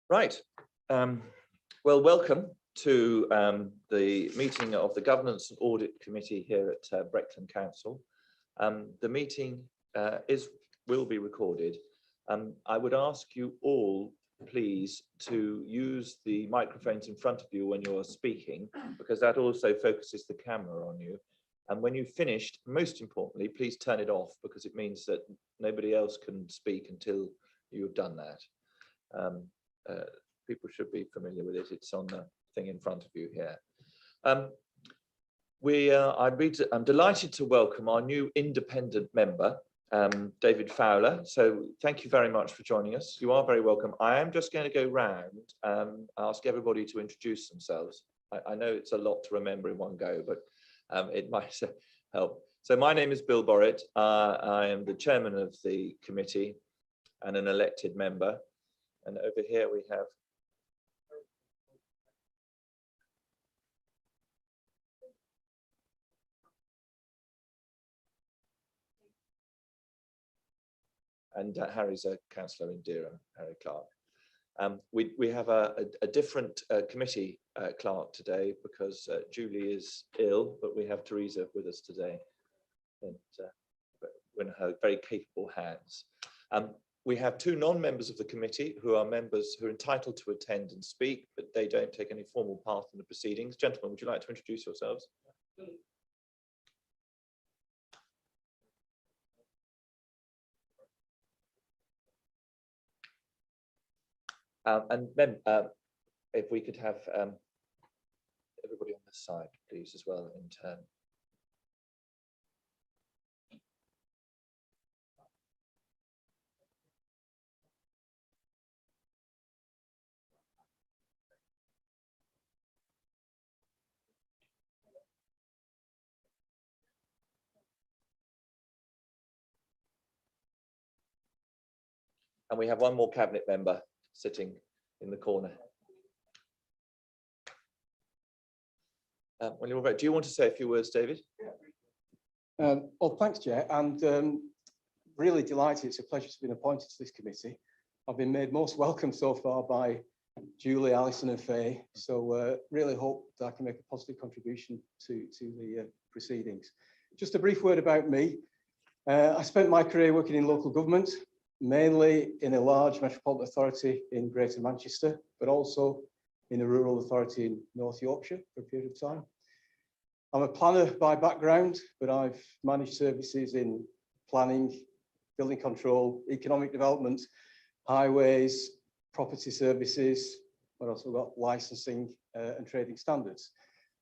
Right. Well, welcome to the meeting of the Governance and Audit Committee here at Breckland Council. The meeting will be recorded. I would ask you all, please, to use the microphones in front of you when you're speaking, because that also focuses the camera on you. And when you've finished, most importantly, please turn it off, because it means that nobody else can speak until you've done that. People should be familiar with it. It's on the thing in front of you here. I'm delighted to welcome our new independent member, David Fowler. So thank you very much for joining us. You are very welcome. I am just going to go round, ask everybody to introduce themselves. I know it's a lot to remember in one go, but it might help. So my name is Bill Borrett. I am the chairman of the committee and an elected member. And over here we have Harry's a councillor in Durham, Harry Clark. We have a different committee clerk today because Julie is ill, but we have Teresa with us today, and we're in her very capable hands. We have two non-members of the committee who are members who are entitled to attend and speak, but they don't take any formal part in the proceedings. Gentlemen, would you like to introduce yourselves? And then if we could have everybody on this side, please, as well, in turn. And we have one more cabinet member sitting in the corner. When you're ready, do you want to say a few words, David? Well, thanks, Chair, and really delighted. It's a pleasure to be appointed to this committee. I've been made most welcome so far by Julie, Alison and Faye, so really hope that I can make a positive contribution to the proceedings. Just a brief word about me. I spent my career working in local government, mainly in a large metropolitan authority in Greater Manchester, but also in a rural authority in North Yorkshire for a period of time. I'm a planner by background, but I've managed services in planning, building control, economic development, highways, property services, but also got licensing and trading standards.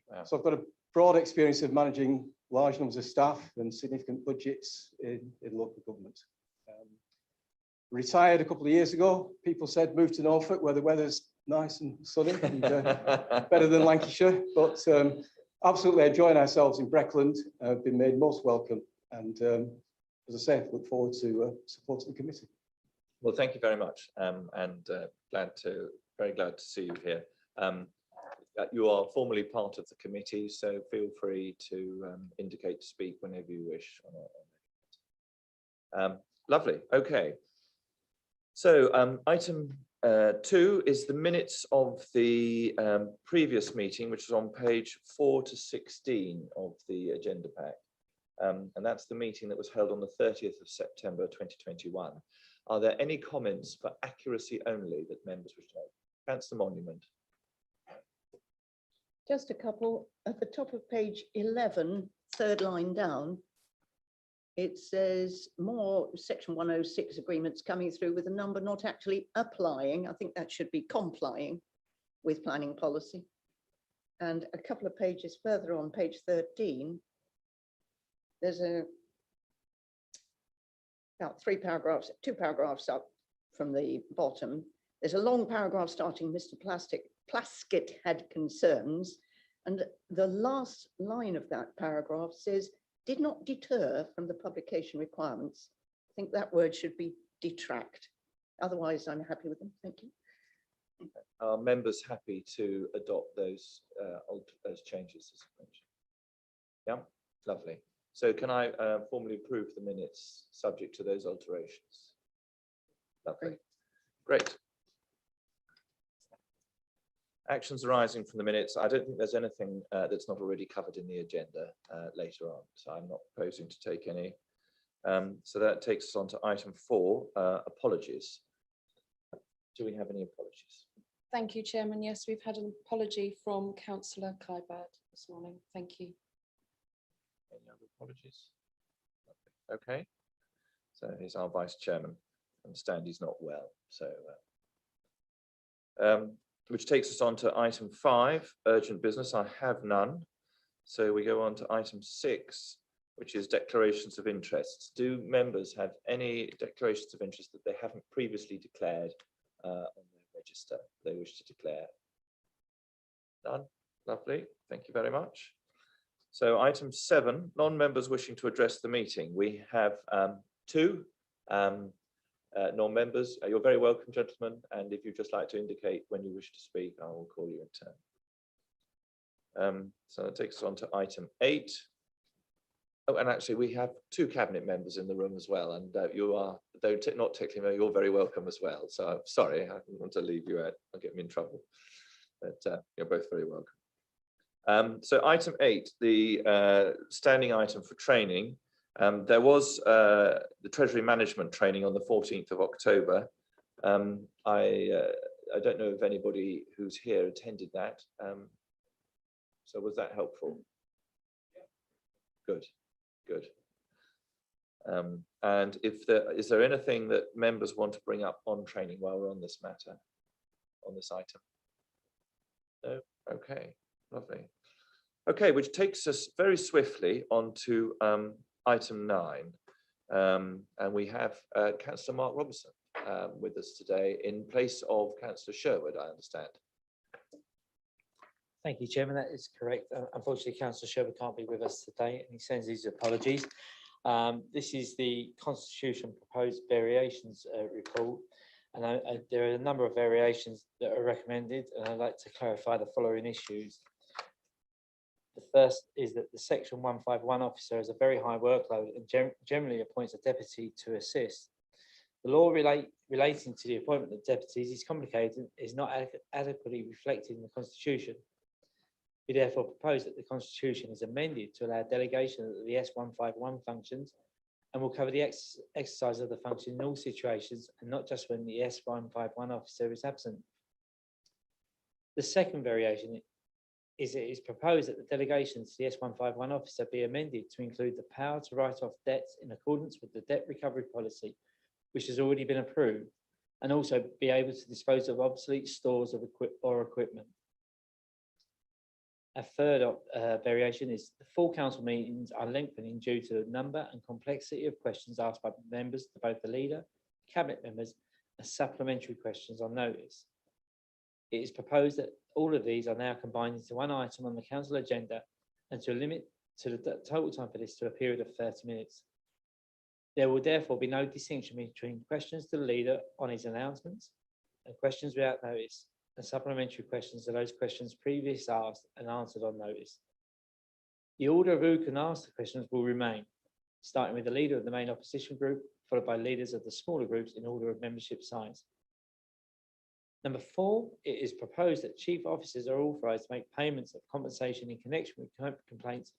Wow. So I've got a broad experience of managing large numbers of staff and significant budgets in local government. Retired a couple of years ago. People said move to Norfolk where the weather's nice and sunny and better than Lancashire, but absolutely enjoying ourselves in Breckland. Been made most welcome, and as I say, look forward to supporting the committee. Well, thank you very much, and very glad to see you here. You are formally part of the committee, so feel free to indicate to speak whenever you wish. Lovely. Okay. So item 2 is the minutes of the previous meeting, which is on page 4 to 16 of the agenda pack. And that's the meeting that was held on the 30th of September 2021. Are there any comments for accuracy only that members wish to make? Councillor Monument. Just a couple. At the top of page 11, third line down, it says more section 106 agreements coming through with a number not actually applying. I think that should be complying with planning policy. And a couple of pages further on, page 13, there's about two paragraphs up from the bottom. There's a long paragraph starting, Mr. Plaskett had concerns. And the last line of that paragraph says, did not deter from the publication requirements. I think that word should be detract. Otherwise, I'm happy with them. Thank you. Are members happy to adopt those changes as mentioned? Yeah, lovely. So can I formally approve the minutes subject to those alterations? Lovely. Great. Actions arising from the minutes. I don't think there's anything that's not already covered in the agenda later on, so I'm not proposing to take any. So that takes us on to item 4, apologies. Do we have any apologies? Thank you, Chairman. Yes, we've had an apology from Councillor Clyburn this morning. Thank you. Any other apologies? Okay. So he's our Vice Chairman. I understand he's not well. So, which takes us on to item 5, urgent business. I have none. So we go on to item 6, which is declarations of interests. Do members have any declarations of interest that they haven't previously declared on their register they wish to declare? None? Lovely. Thank you very much. So item 7, non-members wishing to address the meeting. We have 2 non-members. You're very welcome, gentlemen. And if you'd just like to indicate when you wish to speak, I will call you in turn. So that takes us on to item 8. Oh, and actually we have 2 cabinet members in the room as well. And you are, though not technically, you're very welcome as well. So I'm sorry, I didn't want to leave you out. I'll get me in trouble. But you're both very welcome. So item 8, the standing item for training. There was the Treasury management training on the 14th of October. I don't know if anybody who's here attended that. So was that helpful? Good, good. And is there anything that members want to bring up on training while we're on this matter, on this item? No? Okay, lovely. Okay, which takes us very swiftly on to item 9. And we have Councillor Mark Robertson with us today in place of Councillor Sherwood, I understand. Thank you, Chairman. That is correct. Unfortunately, Councillor Sherwood can't be with us today, and he sends his apologies. This is the Constitution proposed variations report, and there are a number of variations that are recommended, and I'd like to clarify the following issues. The first is that the Section 151 officer has a very high workload and generally appoints a deputy to assist. The law relating to the appointment of deputies is complicated and is not adequately reflected in the Constitution. We therefore propose that the Constitution is amended to allow delegation of the S151 functions and will cover the exercise of the function in all situations and not just when the S151 officer is absent. The second variation is it is proposed that the delegation to the S151 officer be amended to include the power to write off debts in accordance with the debt recovery policy, which has already been approved, and also be able to dispose of obsolete stores of equipment. A third variation is the full council meetings are lengthening due to the number and complexity of questions asked by members to both the leader, cabinet members, and supplementary questions on notice. It is proposed that all of these are now combined into one item on the council agenda and to limit to the total time for this to a period of 30 minutes. There will therefore be no distinction between questions to the leader on his announcements and questions without notice, and supplementary questions are those questions previously asked and answered on notice. The order of who can ask the questions will remain, starting with the leader of the main opposition group, followed by leaders of the smaller groups in order of membership size. Number 4, it is proposed that chief officers are authorised to make payments of compensation in connection with complaints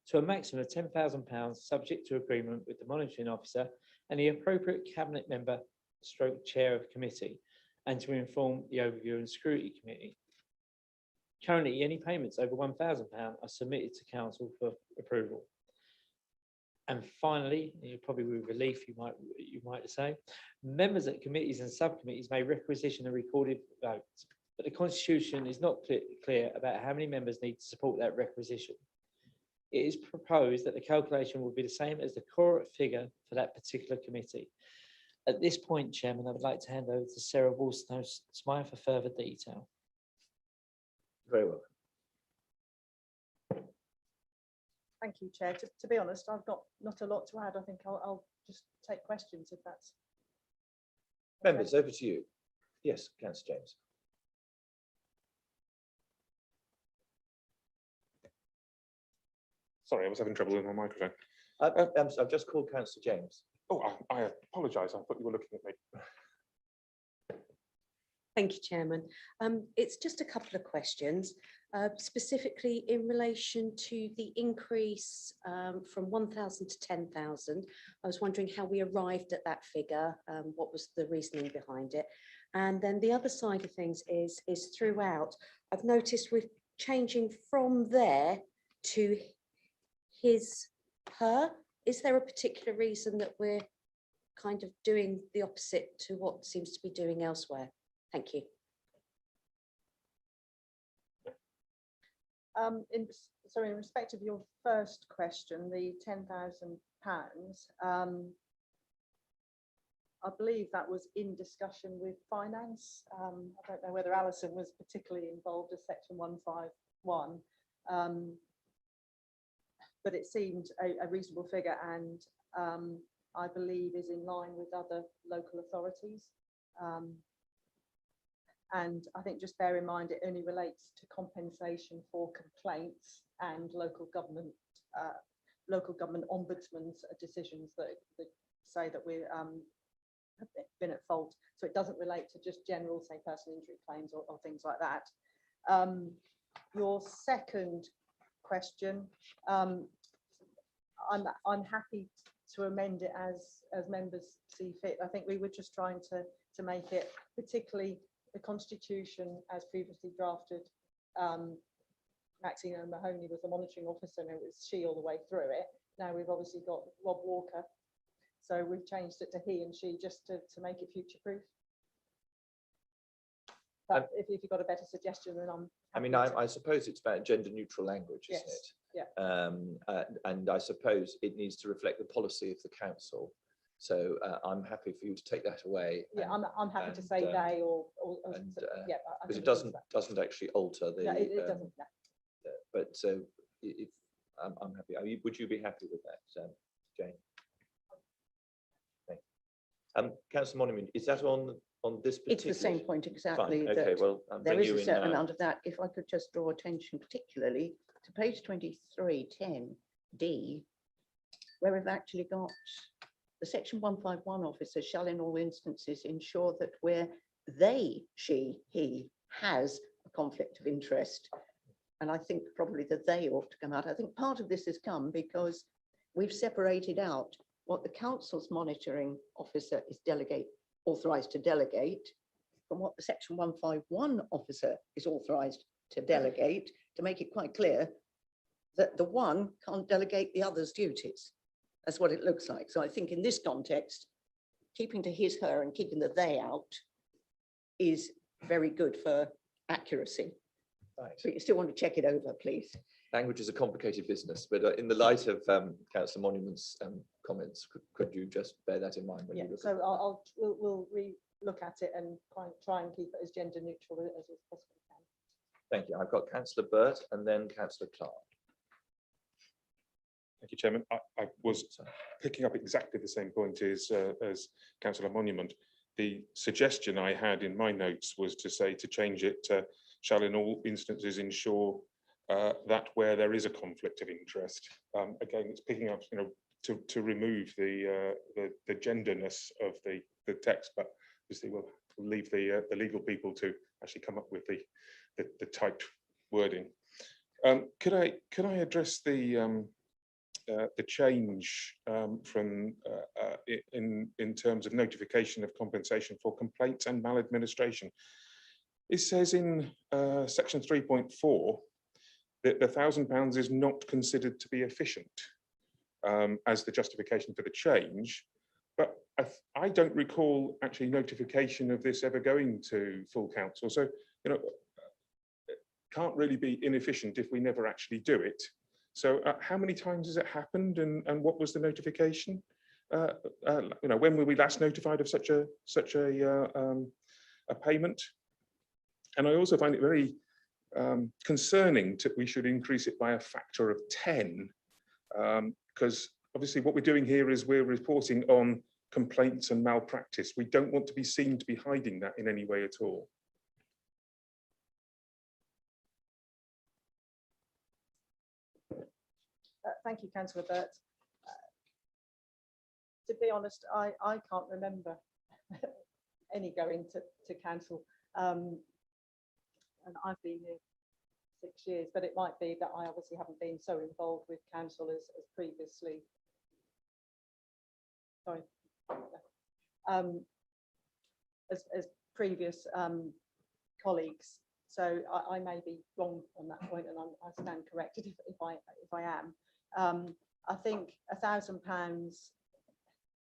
to a maximum of £10,000, subject to agreement with the monitoring officer and the appropriate cabinet member / chair of committee, and to inform the overview and scrutiny committee. Currently, any payments over £1,000 are submitted to council for approval. And finally, probably with relief, you might say, members at committees and subcommittees may requisition a recorded vote, but the Constitution is not clear about how many members need to support that requisition. It is proposed that the calculation will be the same as the core figure for that particular committee. At this point, Chairman, I would like to hand over to Sarah Woolston-Smythe for further detail. Very well. Thank you, Chair. To be honest, I've not a lot to add. I think I'll just take questions if that's. Members, over to you. Yes, Councillor James. Sorry, I was having trouble with my microphone. I've just called Councillor James. Oh, I apologise. I thought you were looking at me. Thank you, Chairman. It's just a couple of questions, specifically in relation to the increase from 1,000 to 10,000. I was wondering how we arrived at that figure, what was the reasoning behind it? And then the other side of things is throughout, I've noticed we're changing from there to his, her. Is there a particular reason that we're kind of doing the opposite to what seems to be doing elsewhere? Thank you. In respect of your first question, the £10,000, I believe that was in discussion with finance. I don't know whether Alison was particularly involved as section 151, but it seemed a reasonable figure, and I believe is in line with other local authorities. And I think just bear in mind it only relates to compensation for complaints and local government ombudsman's decisions that say that we have been at fault. So it doesn't relate to just general, say, personal injury claims or things like that. Your second question, I'm happy to amend it as members see fit. I think we were just trying to make it, particularly the Constitution as previously drafted. Maxine Mahoney was the monitoring officer, and it was she all the way through it. Now we've obviously got Rob Walker, so we've changed it to he and she just to make it future proof. But if you've got a better suggestion, then I suppose it's about gender neutral language, isn't it? Yeah. And I suppose it needs to reflect the policy of the council. So I'm happy for you to take that away. Yeah, I'm happy to say they or yeah, because it doesn't actually alter the. No, it doesn't. No. But if I'm happy. Would you be happy with that, Jane? Okay. Councillor Monument, is that on this particular? It's the same point exactly. Fine. Okay, well, there is a certain amount of that. If I could just draw attention particularly to page 23, 10D, where we've actually got the section 151 officer shall in all instances ensure that where they, she, he has a conflict of interest. And I think probably that they ought to come out. I think part of this has come because we've separated out what the council's monitoring officer is authorised to delegate from what the section 151 officer is authorised to delegate, to make it quite clear that the one can't delegate the other's duties. That's what it looks like. So I think in this context, keeping to his, her, and keeping the they out is very good for accuracy. Right. But you still want to check it over, please. Language is a complicated business, but in the light of Councillor Monument's comments, could you just bear that in mind when you look so at it? we'll re-look at it and try and keep it as gender neutral as we possibly can. Thank you. I've got Councillor Burt and then Councillor Clark. Thank you, Chairman. I was picking up exactly the same point as Councillor Monument. The suggestion I had in my notes was to say to change it to shall in all instances ensure that where there is a conflict of interest. Again, it's picking up, to remove the genderness of the text, but obviously we'll leave the legal people to actually come up with the typed wording. Could I address the change from in terms of notification of compensation for complaints and maladministration? It says in section 3.4 that the £1,000 is not considered to be efficient as the justification for the change, but I don't recall actually notification of this ever going to full council. So it can't really be inefficient if we never actually do it. So how many times has it happened, and what was the notification? When were we last notified of such a payment? And I also find it very concerning that we should increase it by a factor of 10, because obviously what we're doing here is we're reporting on complaints and malpractice. We don't want to be seen to be hiding that in any way at all. Thank you, Councillor Burt. To be honest, I can't remember any going to council. And I've been here 6 years, but it might be that I obviously haven't been so involved with council as previously. Sorry. As previous colleagues. So I may be wrong on that point, and I stand corrected if I am. I think £1,000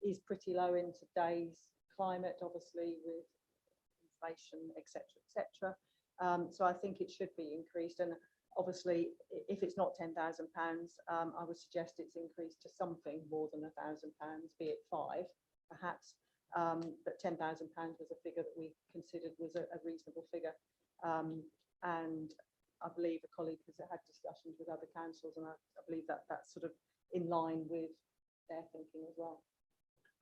is pretty low in today's climate, obviously with inflation, etc. So I think it should be increased, and obviously if it's not £10,000, I would suggest it's increased to something more than £1,000, be it 5 perhaps. But £10,000 was a figure that we considered was a reasonable figure. And I believe a colleague has had discussions with other councils, and I believe that that's sort of in line with their thinking as well.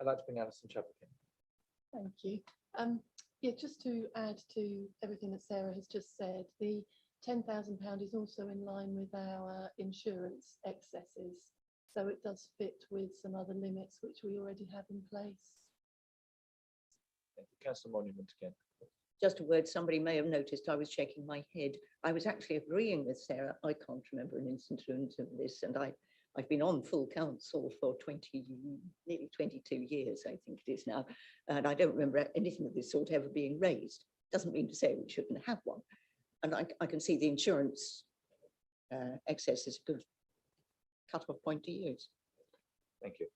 I'd like to bring Alison Chapman. Thank you. Yeah, just to add to everything that Sarah has just said, the £10,000 is also in line with our insurance excesses. So it does fit with some other limits which we already have in place. Thank you. Councillor Monument again. Just a word, somebody may have noticed I was shaking my head. I was actually agreeing with Sarah. I can't remember an incident of this, and I've been on full council for nearly 22 years, I think it is now, and I don't remember anything of this sort ever being raised. Doesn't mean to say we shouldn't have one. And I can see the insurance excess is a good cut-off point to use. Thank you.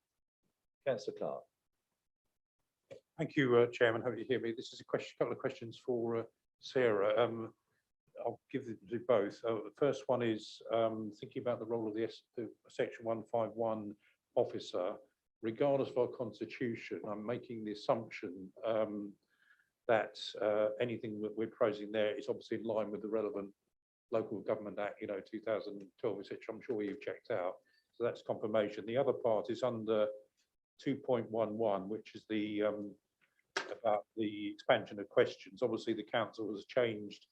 Councillor Clark. Thank you, Chairman. Hope you hear me. This is a couple of questions for Sarah. I'll give them to both. The first one is thinking about the role of the Section 151 officer. Regardless of our constitution, I'm making the assumption that anything that we're proposing there is obviously in line with the relevant Local Government Act, 2012, etc. I'm sure you've checked out. So that's confirmation. The other part is under 2.11, which is the about the expansion of questions. Obviously, the council has changed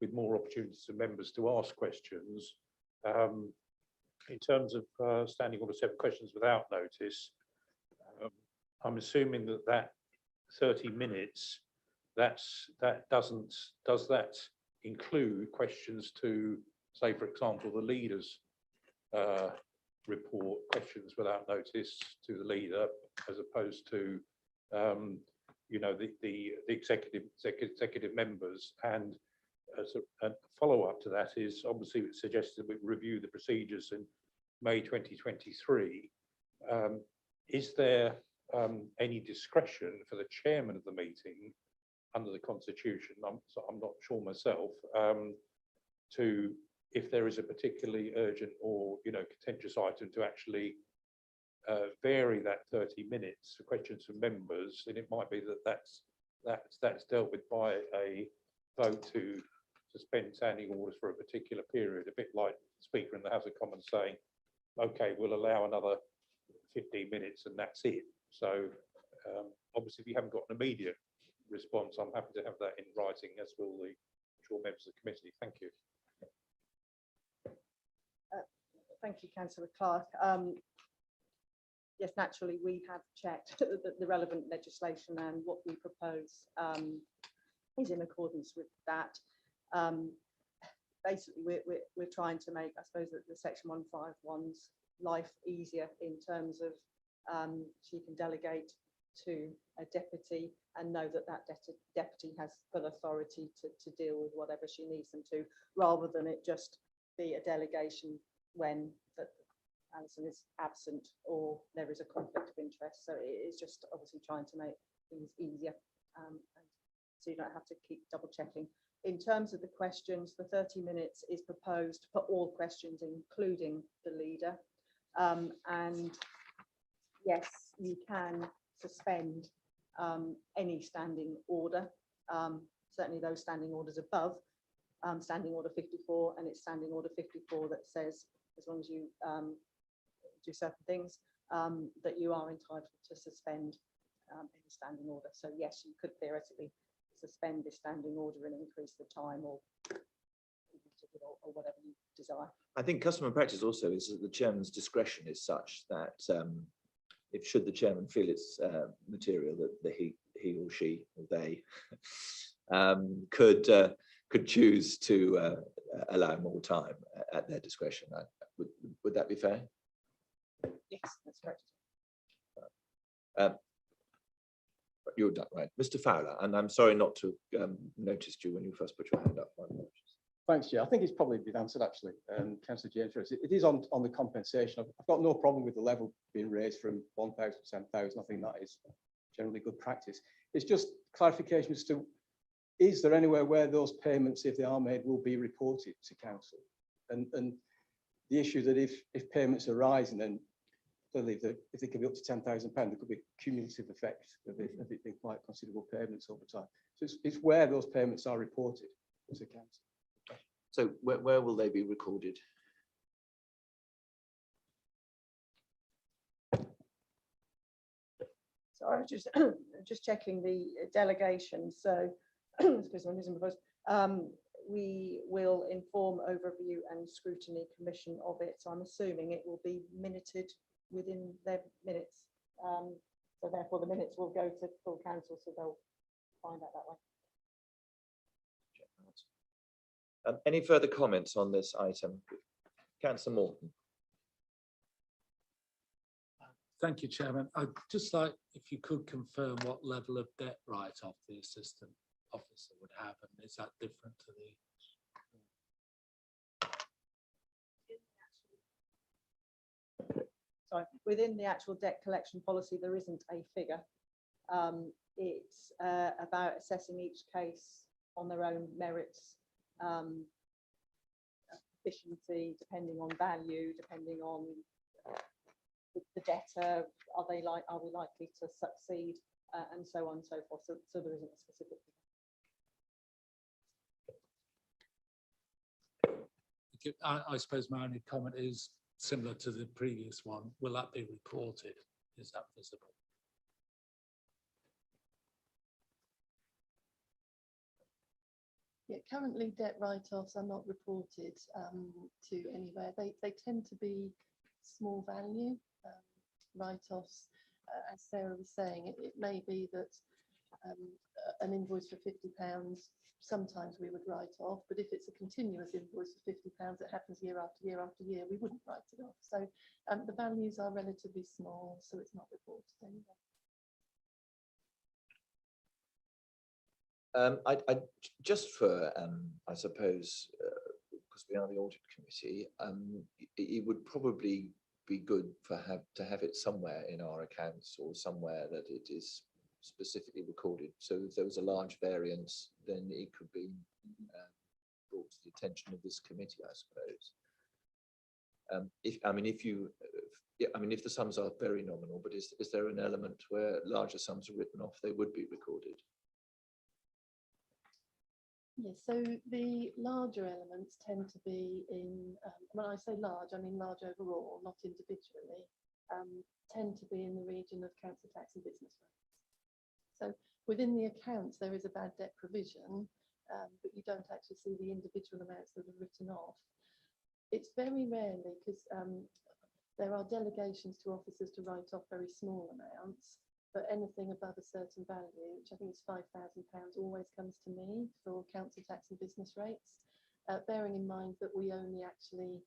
with more opportunities for members to ask questions. In terms of standing order 7 questions without notice, I'm assuming that 30 minutes, does that include questions to, say, for example, the leaders report, questions without notice to the leader, as opposed to the executive members? And as a follow-up to that is, obviously it suggested we review the procedures in May 2023. Is there any discretion for the chairman of the meeting under the constitution? I'm not sure myself, to, if there is a particularly urgent or contentious item, to actually vary that 30 minutes for questions from members, and it might be that's dealt with by a vote to suspend standing orders for a particular period, a bit like the Speaker in the House of Commons saying, okay, we'll allow another 15 minutes and that's it. So obviously, if you haven't got an immediate response, I'm happy to have that in writing, as will the members of the committee. Thank you. Thank you, Councillor Clark. Yes, naturally, we have checked the relevant legislation, and what we propose is in accordance with that. Basically, we're trying to make, I suppose, that the Section 151's life easier in terms of she can delegate to a deputy and know that deputy has full authority to deal with whatever she needs them to, rather than it just be a delegation when Alison is absent or there is a conflict of interest. So it is just obviously trying to make things easier, so you don't have to keep double checking. In terms of the questions, the 30 minutes is proposed for all questions, including the leader. And yes, you can suspend any standing order, certainly those standing orders above standing order 54, and it's standing order 54 that says, as long as you do certain things, that you are entitled to suspend any standing order. So yes, you could theoretically suspend this standing order and increase the time, or whatever you desire. I think custom and practice also is that the chairman's discretion is such that if should the chairman feel it's material, that he or she or they could choose to allow more time at their discretion. Would that be fair? Yes, that's correct. You're done, right, Mr. Fowler, and I'm sorry not to notice you when you first put your hand up. My apologies. Thanks, Chair. I think it's probably been answered actually. Councillor James, it is on the compensation. I've got no problem with the level being raised from 1,000 to 10,000. I think that is generally good practice. It's just clarification as to, is there anywhere where those payments, if they are made, will be reported to council? And the issue that if payments are rising, then clearly if they can be up to £10,000, there could be cumulative effect of it being quite considerable payments over time. So it's where those payments are reported to council. So where will they be recorded? So I was just checking the delegation. So excuse me, I'm losing my voice. We will inform, overview and scrutiny commission of it. So I'm assuming it will be minuted within their minutes. So therefore the minutes will go to full council, so they'll find out that way. Any further comments on this item? Councillor Morton. Thank you, Chairman. I'd just like if you could confirm what level of debt write-off the assistant officer would have, and is that different to the? Sorry, within the actual debt collection policy, there isn't a figure. It's about assessing each case on their own merits, efficiency, depending on value, depending on the debtor, are we likely to succeed, and so on and so forth. So there isn't a specific figure. I suppose my only comment is similar to the previous one. Will that be reported? Is that visible? Yeah, currently debt write-offs are not reported to anywhere. They tend to be small value write-offs. As Sarah was saying, it may be that an invoice for £50, sometimes we would write off, but if it's a continuous invoice for £50 that happens year after year after year, we wouldn't write it off. So the values are relatively small, so it's not reported anywhere. I just for I suppose because we are the audit committee, it would probably be good to have it somewhere in our accounts or somewhere that it is specifically recorded. So if there was a large variance, then it could be brought to the attention of this committee, I suppose. If the sums are very nominal, but is there an element where larger sums are written off, they would be recorded? Yes, so the larger elements tend to be in, when I say large, I mean large overall, not individually, tend to be in the region of council tax and business rates. So within the accounts, there is a bad debt provision, but you don't actually see the individual amounts that are written off. It's very rarely, because there are delegations to officers to write off very small amounts, but anything above a certain value, which I think is £5,000, always comes to me for council tax and business rates, bearing in mind that we only actually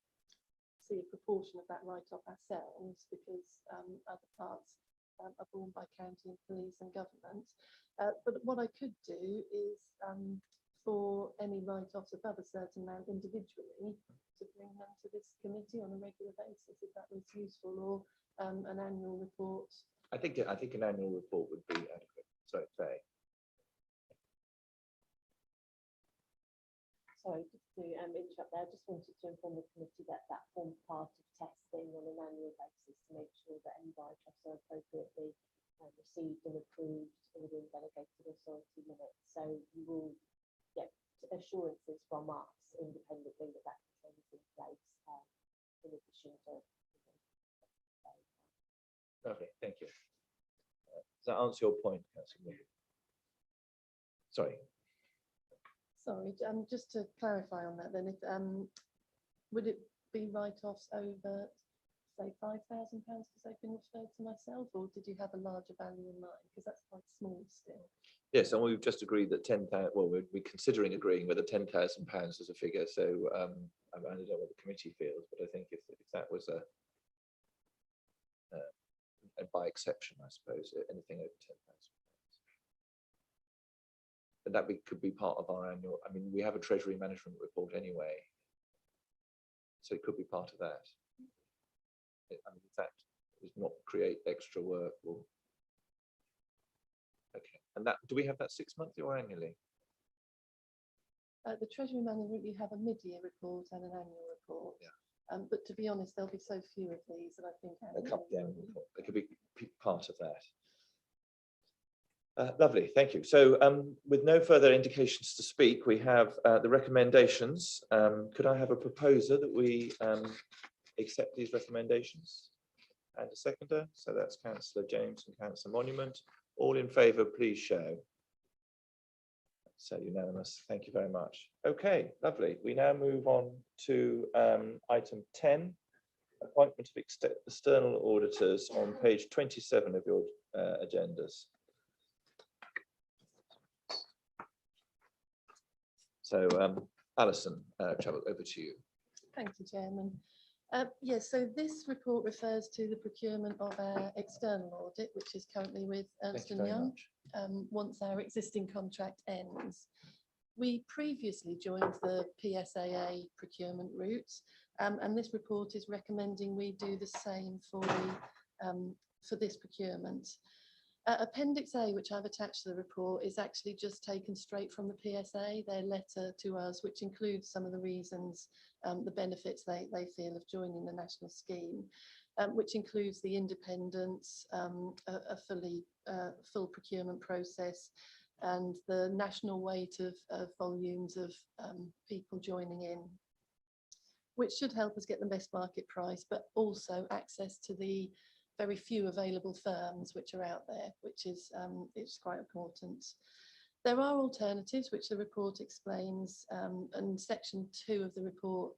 see a proportion of that write-off ourselves, because other parts are borne by county and police and government. But what I could do is for any write-offs above a certain amount individually, to bring them to this committee on a regular basis, if that was useful, or an annual report. I think an annual report would be adequate. So fair. Sorry, just to interrupt there, I just wanted to inform the committee that that forms part of testing on an annual basis to make sure that any write-offs are appropriately received and approved within delegated authority limits. So you will get assurances from us independently that that control is in place in addition to. Okay, thank you. Does that answer your point, Councillor? Sorry. Sorry, just to clarify on that then, if would it be write-offs over, say, £5,000 because they've been referred to myself, or did you have a larger value in mind? Because that's quite small still. Yes, and we've just agreed that 10,000, well, we're considering agreeing whether £10,000 is a figure. So I don't know what the committee feels, but I think if that was a by exception, I suppose, anything over £10,000. And that could be part of our annual, I mean, we have a Treasury management report anyway. So it could be part of that. I mean, if that does not create extra work, or okay. And that, do we have that 6 monthly or annually? The Treasury Management, you have a mid-year report and an annual report. Yeah. But to be honest, there'll be so few of these that I think It could be part of that. Lovely, thank you. So with no further indications to speak, we have the recommendations. Could I have a proposer that we accept these recommendations? And a seconder, so that's Councillor James and Councillor Monument. All in favour, please show. So unanimous, thank you very much. Okay, lovely. We now move on to item 10, appointment of external auditors on page 27 of your agendas. So Alison, travel over to you. Thank you, Chairman. Yes, so this report refers to the procurement of our external audit, which is currently with Ernst & Young, once our existing contract ends. We previously joined the PSAA procurement route, and this report is recommending we do the same for this procurement. Appendix A, which I've attached to the report, is actually just taken straight from the PSA, their letter to us, which includes some of the reasons, the benefits they feel of joining the national scheme, which includes the independence, a full procurement process, and the national weight of volumes of people joining in, which should help us get the best market price, but also access to the very few available firms which are out there, which is it's quite important. There are alternatives which the report explains, and section 2 of the report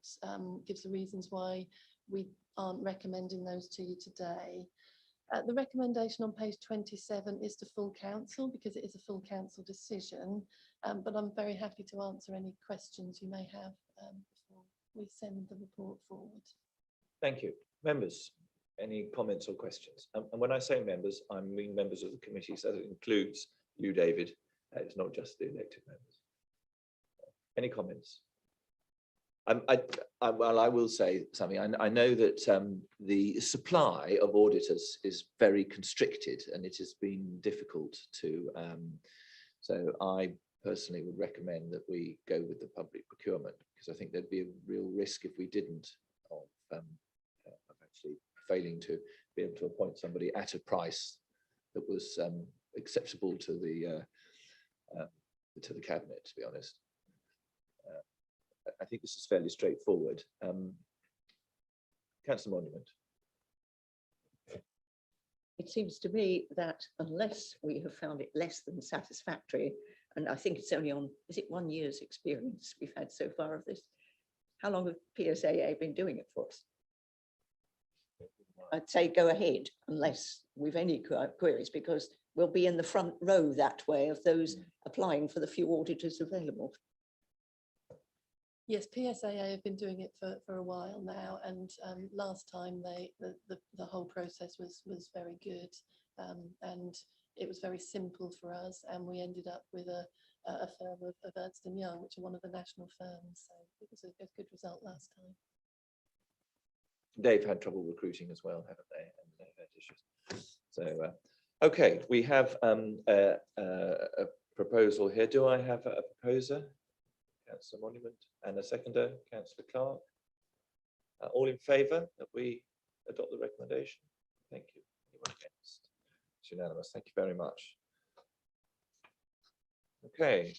gives the reasons why we aren't recommending those to you today. The recommendation on page 27 is to full council because it is a full council decision, but I'm very happy to answer any questions you may have before we send the report forward. Thank you. Members, any comments or questions? And when I say members, I mean members of the committee, so that includes you, David. It's not just the elected members. Any comments? Well, I will say something. I know that the supply of auditors is very constricted, and it has been difficult to. So I personally would recommend that we go with the public procurement, because I think there'd be a real risk if we didn't of actually failing to be able to appoint somebody at a price that was acceptable to the cabinet, to be honest. I think this is fairly straightforward. Councillor Monument. It seems to me that unless we have found it less than satisfactory, and I think it's only on, is it 1 year's experience we've had so far of this? How long have PSAA been doing it for us? I'd say go ahead unless we've any queries, because we'll be in the front row that way of those applying for the few auditors available. Yes, PSAA have been doing it for a while now, and last time the whole process was very good, and it was very simple for us, and we ended up with a firm of Ernst & Young, which are one of the national firms, so it was a good result last time. They've had trouble recruiting as well, haven't they? And they've had issues. So, okay, we have a proposal here. Do I have a proposer? Councillor Monument, and a seconder, Councillor Clark. All in favour that we adopt the recommendation? Thank you. Anyone against? It's unanimous. Thank you very much. Okay,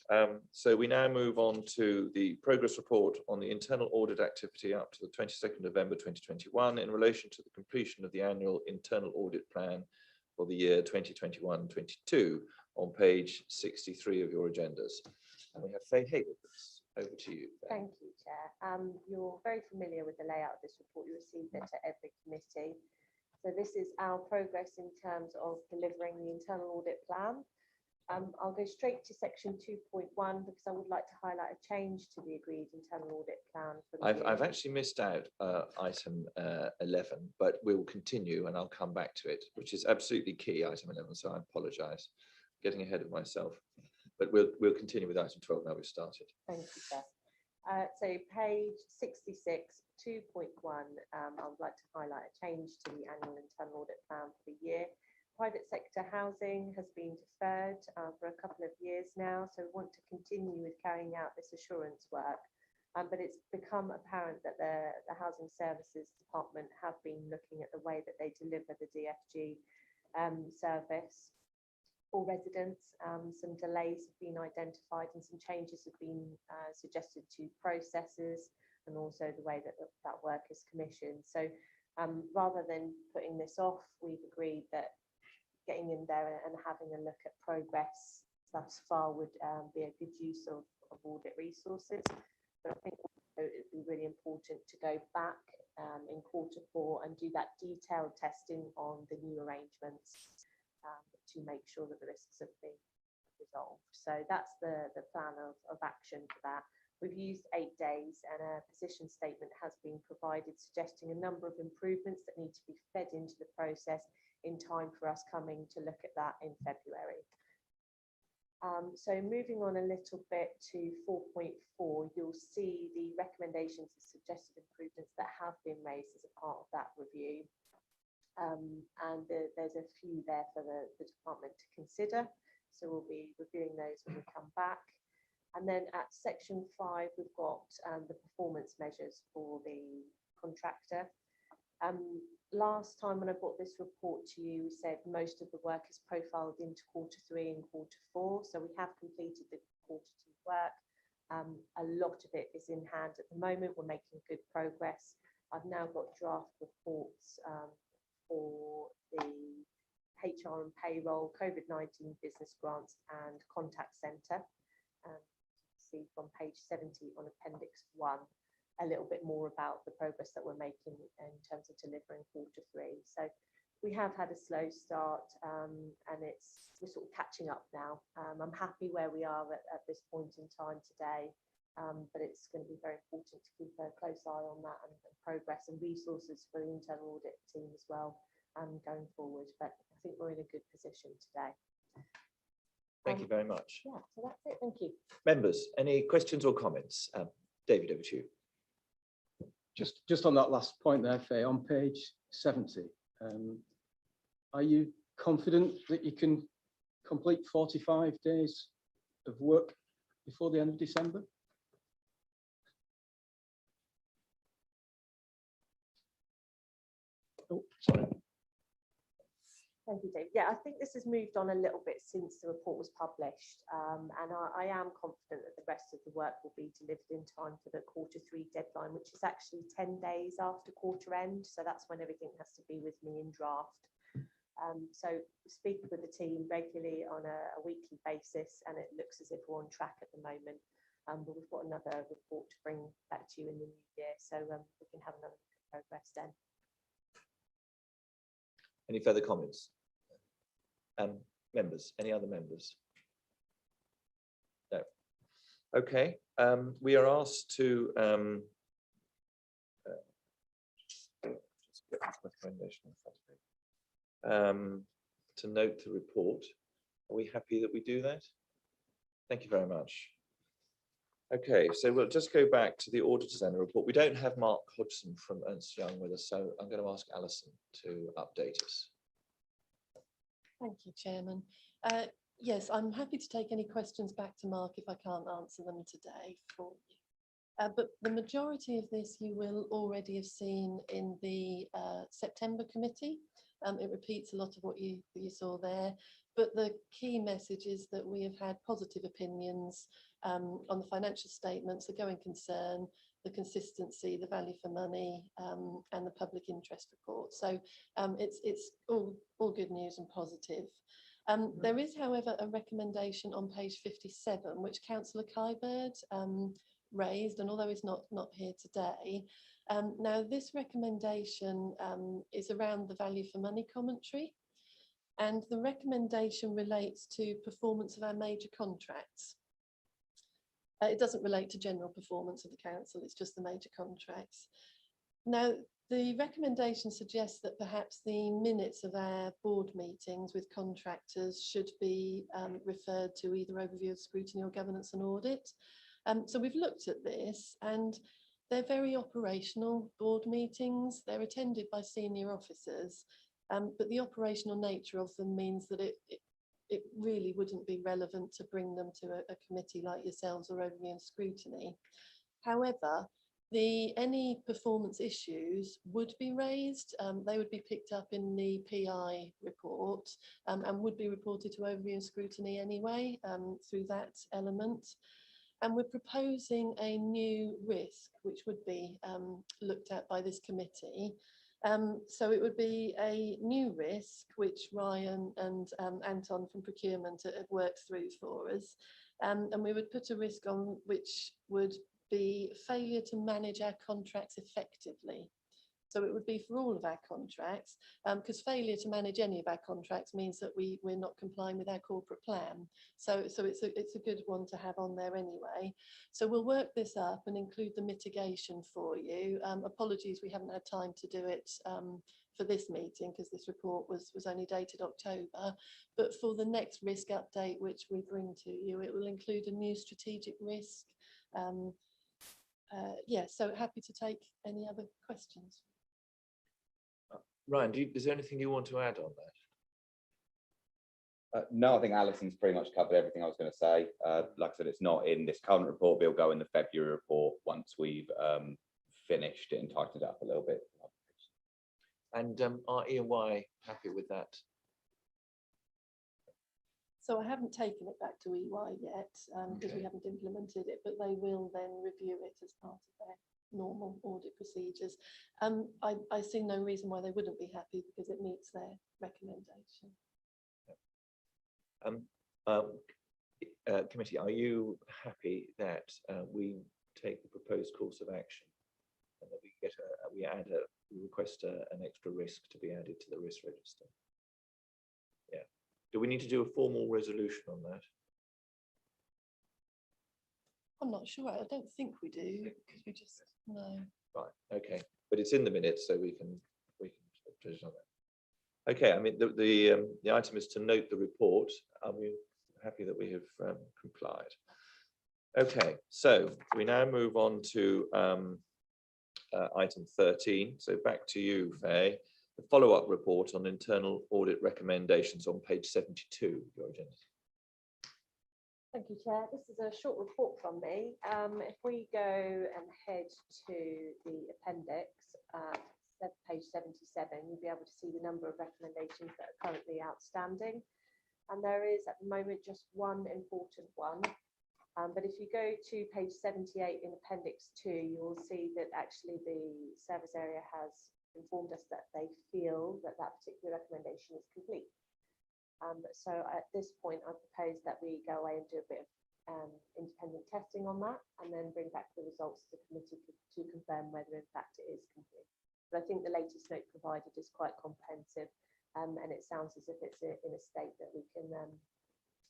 so we now move on to the progress report on the internal audit activity up to the 22nd November 2021 in relation to the completion of the annual internal audit plan for the year 2021-22 on page 63 of your agendas. And we have Faye Hay with us. Over to you. Faye. Thank you, Chair. You're very familiar with the layout of this report. You received it to every committee. So this is our progress in terms of delivering the internal audit plan. I'll go straight to section 2.1 because I would like to highlight a change to the agreed internal audit plan. For the I've year. actually missed out item 11, but we will continue and I'll come back to it, which is absolutely key, item 11. So I apologise, getting ahead of myself. But we'll continue with item 12 now we've started. Thank you, Sir. So page 66, 2.1, I would like to highlight a change to the annual internal audit plan for the year. Private sector housing has been deferred for a couple of years now, so we want to continue with carrying out this assurance work. But it's become apparent that the Housing Services Department have been looking at the way that they deliver the DFG service for residents. Some delays have been identified and some changes have been suggested to processes and also the way that that work is commissioned. So rather than putting this off, we've agreed that getting in there and having a look at progress thus far would be a good use of audit resources. But I think it would be really important to go back in Q4 and do that detailed testing on the new arrangements to make sure that the risks have been resolved. So that's the plan of action for that. We've used 8 days and a position statement has been provided suggesting a number of improvements that need to be fed into the process in time for us coming to look at that in February. So moving on a little bit to 4.4, you'll see the recommendations and suggested improvements that have been raised as a part of that review. And there's a few there for the department to consider. So we'll be reviewing those when we come back. And then at section 5, we've got the performance measures for the contractor. Last time when I brought this report to you, we said most of the work is profiled into Q3 and Q4. So we have completed the Q2 work. A lot of it is in hand at the moment. We're making good progress. I've now got draft reports for the HR and payroll, COVID-19 business grants and contact centre. See from page 70 on appendix 1. A little bit more about the progress that we're making in terms of delivering Q3. So we have had a slow start and we're sort of catching up now. I'm happy where we are at this point in time today, but it's going to be very important to keep a close eye on that and progress and resources for the internal audit team as well going forward. But I think we're in a good position today. Thank you very much. Yeah, so that's it. Thank you. Members, any questions or comments? David, over to you. Just on that last point there, Faye, on page 70, are you confident that you can complete 45 days of work before the end of December? Oh, sorry. Thank you, Dave. Yeah, I think this has moved on a little bit since the report was published, and I am confident that the rest of the work will be delivered in time for the Q3 deadline, which is actually 10 days after quarter end. So that's when everything has to be with me in draft. So speak with the team regularly on a weekly basis, and it looks as if we're on track at the moment. But we've got another report to bring back to you in the new year, so we can have another progress then. Any further comments? Members, any other members? No. Okay, we are asked to just get this recommendation in front of me, to note the report. Are we happy that we do that? Thank you very much. Okay, so we'll just go back to the auditor's annual report. We don't have Mark Hodgson from Ernst & Young with us, so I'm going to ask Alison to update us. Thank you, Chairman. Yes, I'm happy to take any questions back to Mark if I can't answer them today for you. But the majority of this you will already have seen in the September committee. It repeats a lot of what you saw there. But the key message is that we have had positive opinions on the financial statements, the going concern, the consistency, the value for money, and the public interest report. So it's all good news and positive. There is, however, a recommendation on page 57, which Councillor Kyberd raised, and although he's not here today, now this recommendation is around the value for money commentary. And the recommendation relates to performance of our major contracts. It doesn't relate to general performance of the council, it's just the major contracts. Now, the recommendation suggests that perhaps the minutes of our board meetings with contractors should be referred to either overview of scrutiny or governance and audit. So we've looked at this, and they're very operational board meetings. They're attended by senior officers, but the operational nature of them means that it really wouldn't be relevant to bring them to a committee like yourselves or overview and scrutiny. However, any performance issues would be raised. They would be picked up in the PI report and would be reported to overview and scrutiny anyway through that element. And we're proposing a new risk, which would be looked at by this committee. So it would be a new risk, which Ryan and Anton from procurement have worked through for us. And we would put a risk on which would be failure to manage our contracts effectively. So it would be for all of our contracts, because failure to manage any of our contracts means that we're not complying with our corporate plan. So it's a good one to have on there anyway. So we'll work this up and include the mitigation for you. Apologies, we haven't had time to do it for this meeting because this report was only dated October. But for the next risk update, which we bring to you, it will include a new strategic risk. Yeah, so happy to take any other questions. Ryan, is there anything you want to add on that? No, I think Alison's pretty much covered everything I was going to say. Like I said, it's not in this current report, but it'll go in the February report once we've finished it and tightened it up a little bit. And are E&Y happy with that? So I haven't taken it back to EY yet because we haven't implemented it, but they will then review it as part of their normal audit procedures. I see no reason why they wouldn't be happy because it meets their recommendation. Committee, are you happy that we take the proposed course of action and that we request an extra risk to be added to the risk register? Yeah. Do we need to do a formal resolution on that? I'm not sure. I don't think we do because we just no. Right. Okay. But it's in the minutes, so we can judge on that. Okay. I mean, the item is to note the report. Are we happy that we have complied? Okay. So we now move on to item 13. So back to you, Faye. The follow-up report on internal audit recommendations on page 72 of your agenda. Thank you, Chair. This is a short report from me. If we go and head to the appendix, page 77, you'll be able to see the number of recommendations that are currently outstanding. And there is at the moment just one important one. But if you go to page 78 in appendix 2, you will see that actually the service area has informed us that they feel that that particular recommendation is complete. So at this point, I propose that we go away and do a bit of independent testing on that and then bring back the results to the committee to confirm whether in fact it is complete. But I think the latest note provided is quite comprehensive and it sounds as if it's in a state that we can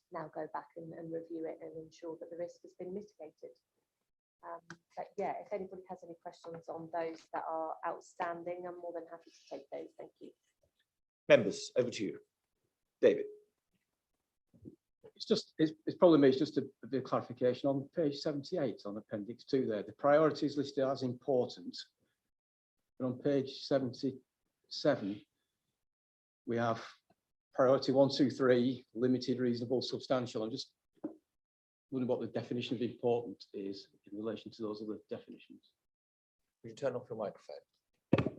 now go back and review it and ensure that the risk has been mitigated. But yeah, if anybody has any questions on those that are outstanding, I'm more than happy to take those. Thank you. Members, over to you. David. It's probably me, it's just a bit of clarification on page 78 on appendix 2 there. The priorities listed as important. But on page 77, we have priority 1, 2, 3, limited, reasonable, substantial. I'm just wondering what the definition of important is in relation to those other definitions. Will you turn off your microphone?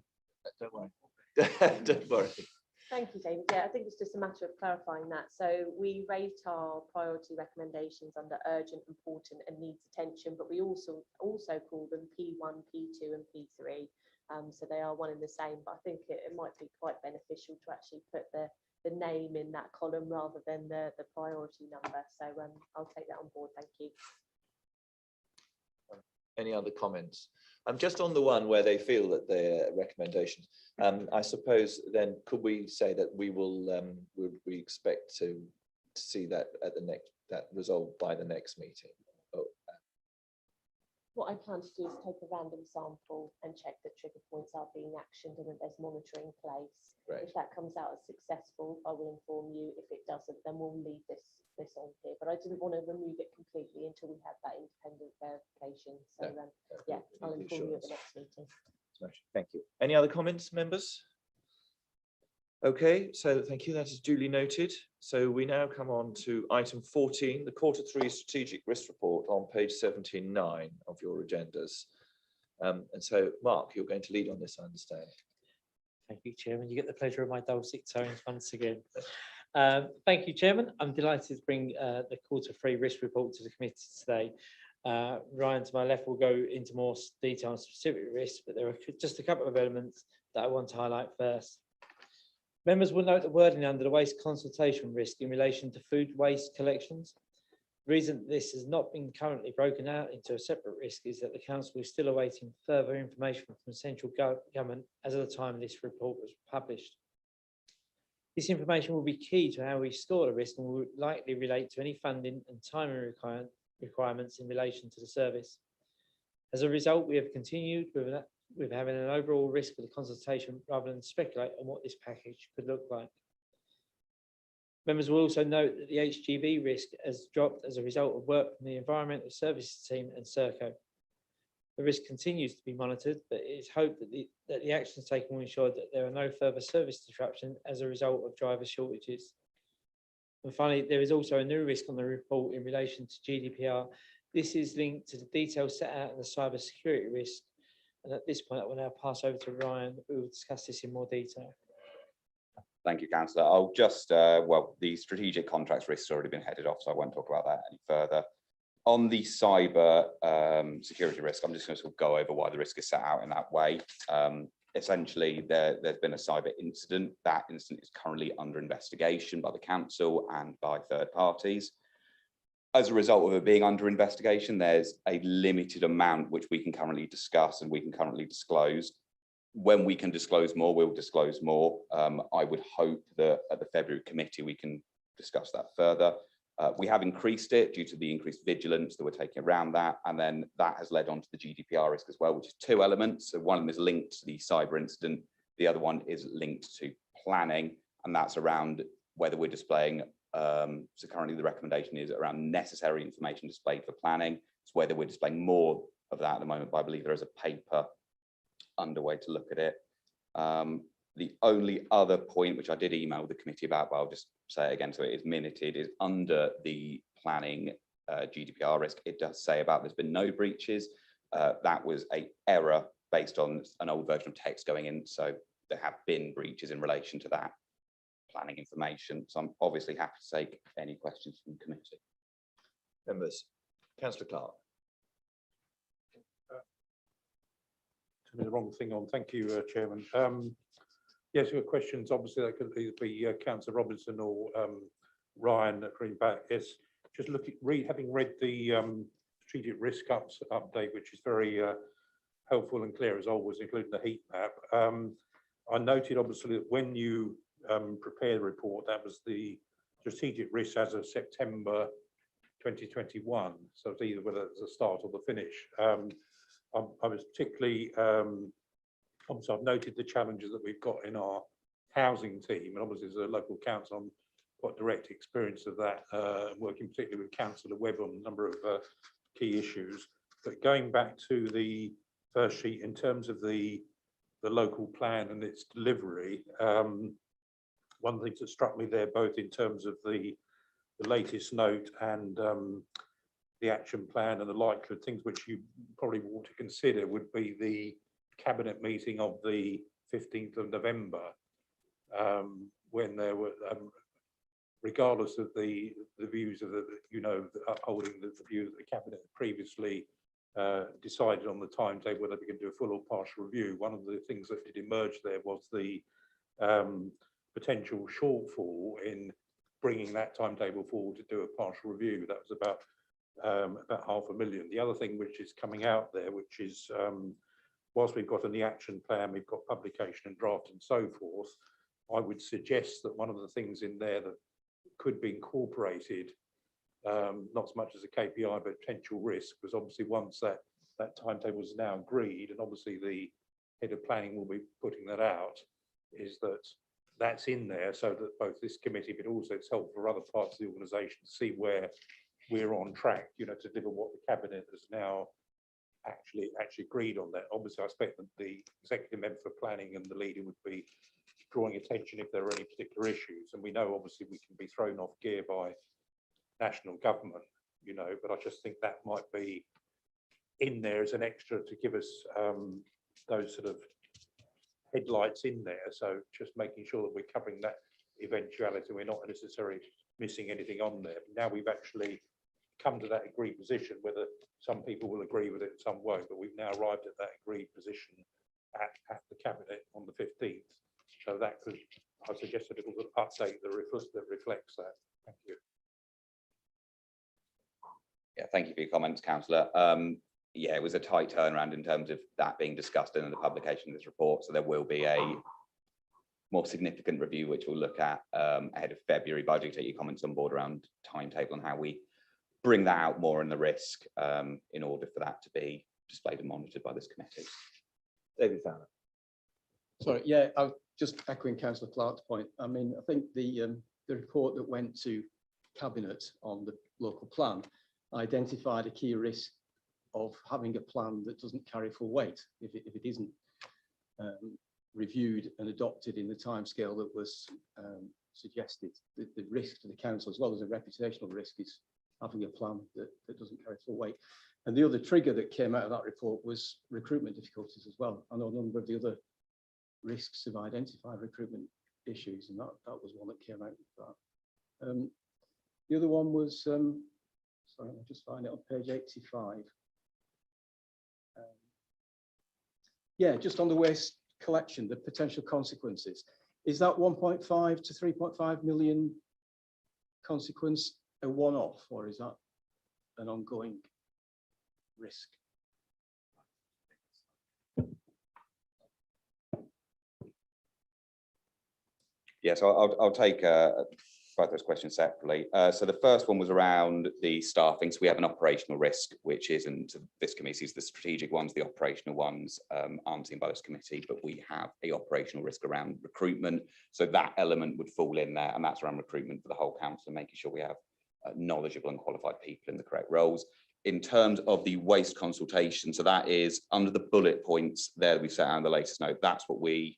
Don't worry. Don't worry. Thank you, David. Yeah, I think it's just a matter of clarifying that. So we rate our priority recommendations under urgent, important and needs attention, but we also call them P1, P2 and P3. So they are one and the same, but I think it might be quite beneficial to actually put the name in that column rather than the priority number. So I'll take that on board. Thank you. Any other comments? Just on the one where they feel that their recommendations, I suppose then could we say that we will, would we expect to see that at the next, that resolved by the next meeting? Oh, What I plan to do is take a random sample and check that trigger points are being actioned and that there's monitoring in place. Right. If that comes out as successful, I will inform you. If it doesn't, then we'll leave this on here. But I didn't want to remove it completely until we had that independent verification. So No, yeah, we I'll need the inform you at the assurance. next meeting. Smashing. Thank you. Any other comments, members? Okay, so thank you. That is duly noted. So we now come on to item 14, the Q3 Strategic Risk Report on page 79 of your agendas. And so, Mark, you're going to lead on this, I understand. Thank you, Chairman. You get the pleasure of my dulcet tones once again. Thank you, Chairman. I'm delighted to bring the Q3 risk report to the committee today. Ryan to my left will go into more detail on specific risks, but there are just a couple of elements that I want to highlight first. Members will note the wording under the waste consultation risk in relation to food waste collections. The reason this has not been currently broken out into a separate risk is that the Council is still awaiting further information from central government as of the time this report was published. This information will be key to how we score the risk and will likely relate to any funding and timing requirements in relation to the service. As a result, we have continued with having an overall risk of the consultation rather than speculate on what this package could look like. Members will also note that the HGV risk has dropped as a result of work from the Environmental Services team and Serco. The risk continues to be monitored, but it is hoped that the actions taken will ensure that there are no further service disruption as a result of driver shortages. And finally, there is also a new risk on the report in relation to GDPR. This is linked to the details set out in the cyber security risk. And at this point, I will now pass over to Ryan, who will discuss this in more detail. Thank you, Councillor. I'll just, well, the strategic contracts risk has already been headed off, so I won't talk about that any further. On the cyber security risk, I'm just going to sort of go over why the risk is set out in that way. Essentially, there's been a cyber incident. That incident is currently under investigation by the council and by third parties. As a result of it being under investigation, there's a limited amount which we can currently discuss and we can currently disclose. When we can disclose more, we'll disclose more. I would hope that at the February committee, we can discuss that further. We have increased it due to the increased vigilance that we're taking around that. And then that has led on to the GDPR risk as well, which is two elements. So one of them is linked to the cyber incident. The other one is linked to planning, and that's around whether we're displaying. So currently the recommendation is around necessary information displayed for planning. It's whether we're displaying more of that at the moment, but I believe there is a paper underway to look at it. The only other point which I did email the committee about, but I'll just say it again so it is minuted, is under the planning GDPR risk. It does say about there's been no breaches. That was an error based on an old version of text going in. So there have been breaches in relation to that planning information. So I'm obviously happy to take any questions from the committee. Members, Councillor Clark. The wrong thing on. Thank you, Chairman. Yes, your questions. Obviously, that could either be Councillor Robinson or Ryan at Greenback. Yes, just having read the strategic risk update, which is very helpful and clear as always, including the heat map. I noted obviously that when you prepare the report, that was the strategic risk as of September 2021. So it's either whether it's the start or the finish. I was particularly, obviously I've noted the challenges that we've got in our housing team, and obviously as a local council, I'm got direct experience of that, working particularly with Councillor Webb on a number of key issues. But going back to the first sheet in terms of the local plan and its delivery, one of the things that struck me there, both in terms of the latest note and the action plan and the likelihood things which you probably want to consider, would be the cabinet meeting of the 15th of November, when there were, regardless of the views of the, upholding the view that the cabinet previously decided on the timetable whether we can do a full or partial review. One of the things that did emerge there was the potential shortfall in bringing that timetable forward to do a partial review. That was about about 500,000. The other thing which is coming out there, which is whilst we've got in the action plan, we've got publication and draft and so forth, I would suggest that one of the things in there that could be incorporated, not so much as a KPI, but potential risk, because obviously once that timetable is now agreed, and obviously the head of planning will be putting that out, is that that's in there so that both this committee, but also it's helpful for other parts of the organisation to see where we're on track, you know, to deliver what the cabinet has now actually agreed on that. Obviously, I expect that the executive member for planning and the leader would be drawing attention if there are any particular issues. And we know obviously we can be thrown off gear by national government, you know, but I just think that might be in there as an extra to give us those sort of headlights in there. So just making sure that we're covering that eventuality. We're not necessarily missing anything on there. Now we've actually come to that agreed position, whether some people will agree with it and some won't, but we've now arrived at that agreed position at the cabinet on the 15th. So that could, I suggest a little update that reflects that. Thank you. Yeah, thank you for your comments, Councillor. Yeah, it was a tight turnaround in terms of that being discussed in the publication of this report. So there will be a more significant review, which we'll look at ahead of February. But I do take your comments on board around timetable and how we bring that out more in the risk in order for that to be displayed and monitored by this committee. David Fowler. Sorry, yeah, I was just echoing Councillor Clark's point. I mean, I think the report that went to Cabinet on the local plan identified a key risk of having a plan that doesn't carry full weight if it isn't reviewed and adopted in the timescale that was suggested. The risk to the council, as well as a reputational risk, is having a plan that doesn't carry full weight. And the other trigger that came out of that report was recruitment difficulties as well. I know a number of the other risks have identified recruitment issues, and that was one that came out of that. The other one was, sorry, I'll just find it on page 85. Yeah, just on the waste collection, the potential consequences. Is that 1.5 to 3.5 million consequence a one-off, or is that an ongoing risk? Yeah, so I'll take both those questions separately. So the first one was around the staffing. So we have an operational risk, which isn't this committee's, the strategic ones, the operational ones aren't seen by this committee, but we have a operational risk around recruitment. So that element would fall in there, and that's around recruitment for the whole council, and making sure we have knowledgeable and qualified people in the correct roles. In terms of the waste consultation, so that is under the bullet points there that we set out in the latest note, that's what we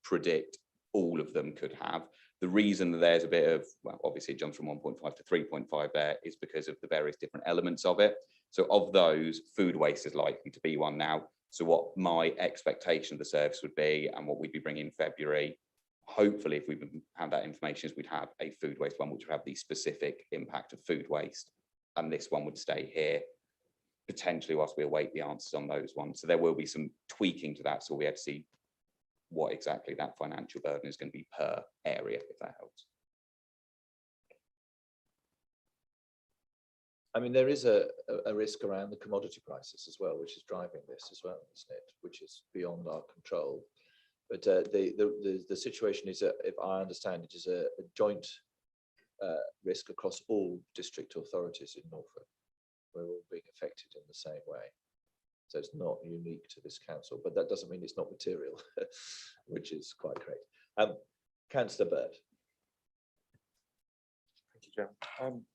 predict all of them could have. The reason that there's a bit of, well, obviously it jumps from 1.5 to 3.5 there is because of the various different elements of it. So of those, food waste is likely to be one now. So what my expectation of the service would be, and what we'd be bringing in February, hopefully if we have that information, is we'd have a food waste one, which would have the specific impact of food waste. And this one would stay here, potentially whilst we await the answers on those ones. So there will be some tweaking to that. So we have to see what exactly that financial burden is going to be per area, if that helps. I mean, there is a risk around the commodity prices as well, which is driving this as well, isn't it? Which is beyond our control. But the situation is, if I understand it, is a joint risk across all district authorities in Norfolk. We're all being affected in the same way. So it's not unique to this council, but that doesn't mean it's not material, which is quite great. Councillor Bird. Thank you, Chairman.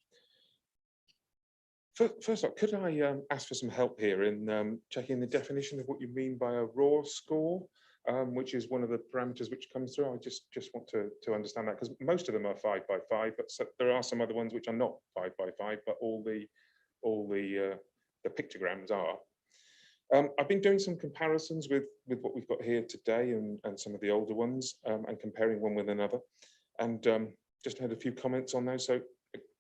First off, could I ask for some help here in checking the definition of what you mean by a raw score, which is one of the parameters which comes through? I just want to understand that, because most of them are 5 by 5, but there are some other ones which are not 5 by 5, but all the pictograms are. I've been doing some comparisons with what we've got here today and some of the older ones, and comparing one with another, and just had a few comments on those. So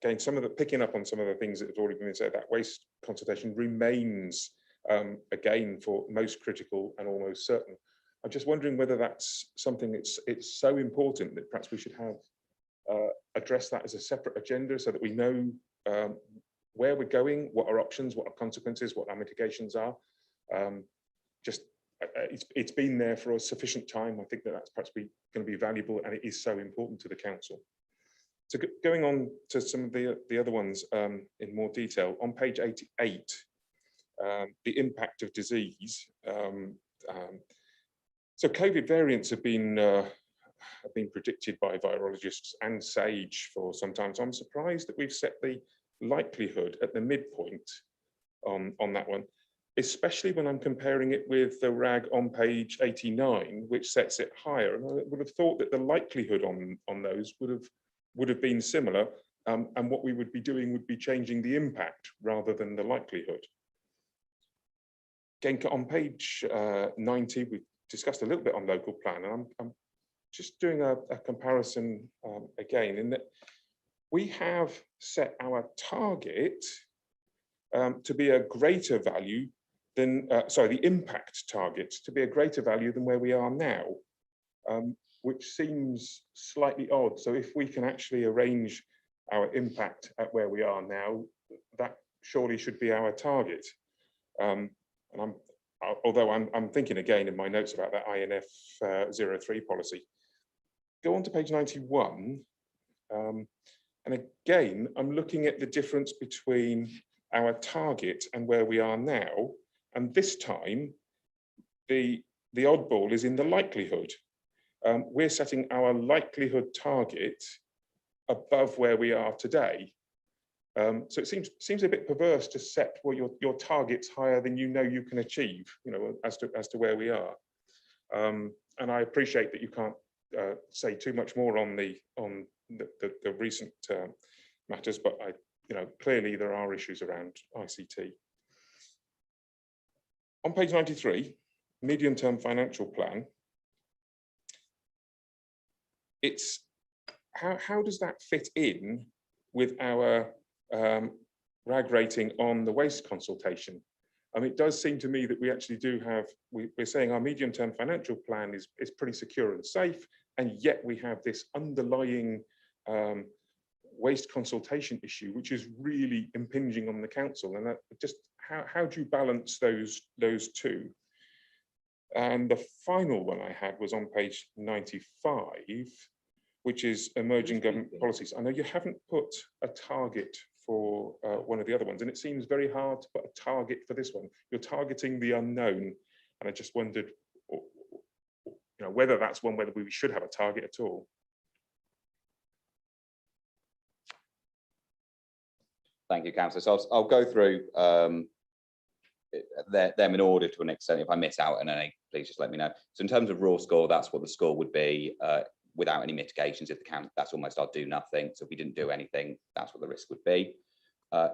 again, picking up on some of the things that have already been said, that waste consultation remains again for most critical and almost certain. I'm just wondering whether that's something it's so important that perhaps we should have address that as a separate agenda, so that we know where we're going, what our options, what our consequences, what our mitigations are. It's been there for a sufficient time. I think that that's perhaps going to be valuable, and it is so important to the council. So going on to some of the other ones in more detail, on page 88, the impact of disease. So COVID variants have been predicted by virologists and SAGE for some time. So I'm surprised that we've set the likelihood at the midpoint on that one, especially when I'm comparing it with the RAG on page 89, which sets it higher. And I would have thought that the likelihood on those would have been similar, and what we would be doing would be changing the impact rather than the likelihood. Again, on page 90, we've discussed a little bit on local plan, and I'm just doing a comparison again, in that we have set our target to be a greater value than, the impact target to be a greater value than where we are now, which seems slightly odd. So if we can actually arrange our impact at where we are now, that surely should be our target. And although I'm thinking again in my notes about that INF 03 policy. Go on to page 91. And again, I'm looking at the difference between our target and where we are now. And this time, the oddball is in the likelihood. We're setting our likelihood target above where we are today. So it seems a bit perverse to set your targets higher than you know you can achieve, as to where we are. And I appreciate that you can't say too much more on the recent matters, but clearly there are issues around ICT. On page 93, medium-term financial plan. It's how does that fit in with our RAG rating on the waste consultation? I mean, it does seem to me that we actually do have, we're saying our medium-term financial plan is pretty secure and safe, and yet we have this underlying waste consultation issue, which is really impinging on the council. And that just how do you balance those two? And the final one I had was on page 95, which is emerging government policies. I know you haven't put a target for one of the other ones, and it seems very hard to put a target for this one. You're targeting the unknown, and I just wondered, whether that's one whether we should have a target at all. Thank you, Councillor. So I'll go through them in order to an extent. If I miss out on any, please just let me know. So in terms of raw score, that's what the score would be without any mitigations. If the count, that's almost our do nothing. So if we didn't do anything, that's what the risk would be.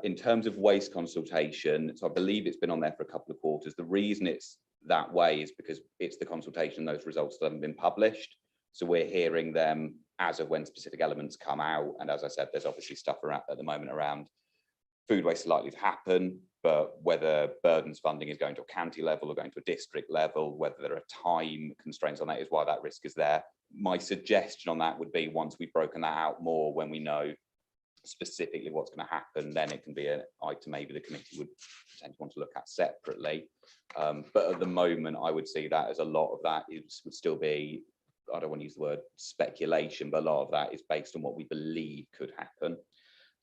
In terms of waste consultation, so I believe it's been on there for a couple of quarters. The reason it's that way is because it's the consultation, those results haven't been published. So we're hearing them as of when specific elements come out. And as I said, there's obviously stuff around at the moment around food waste likely to happen, but whether burdens funding is going to a county level or going to a district level, whether there are time constraints on that is why that risk is there. My suggestion on that would be once we've broken that out more, when we know specifically what's going to happen, then it can be an item maybe the committee would potentially want to look at separately. But at the moment, I would see that as a lot of that would still be, I don't want to use the word speculation, but a lot of that is based on what we believe could happen.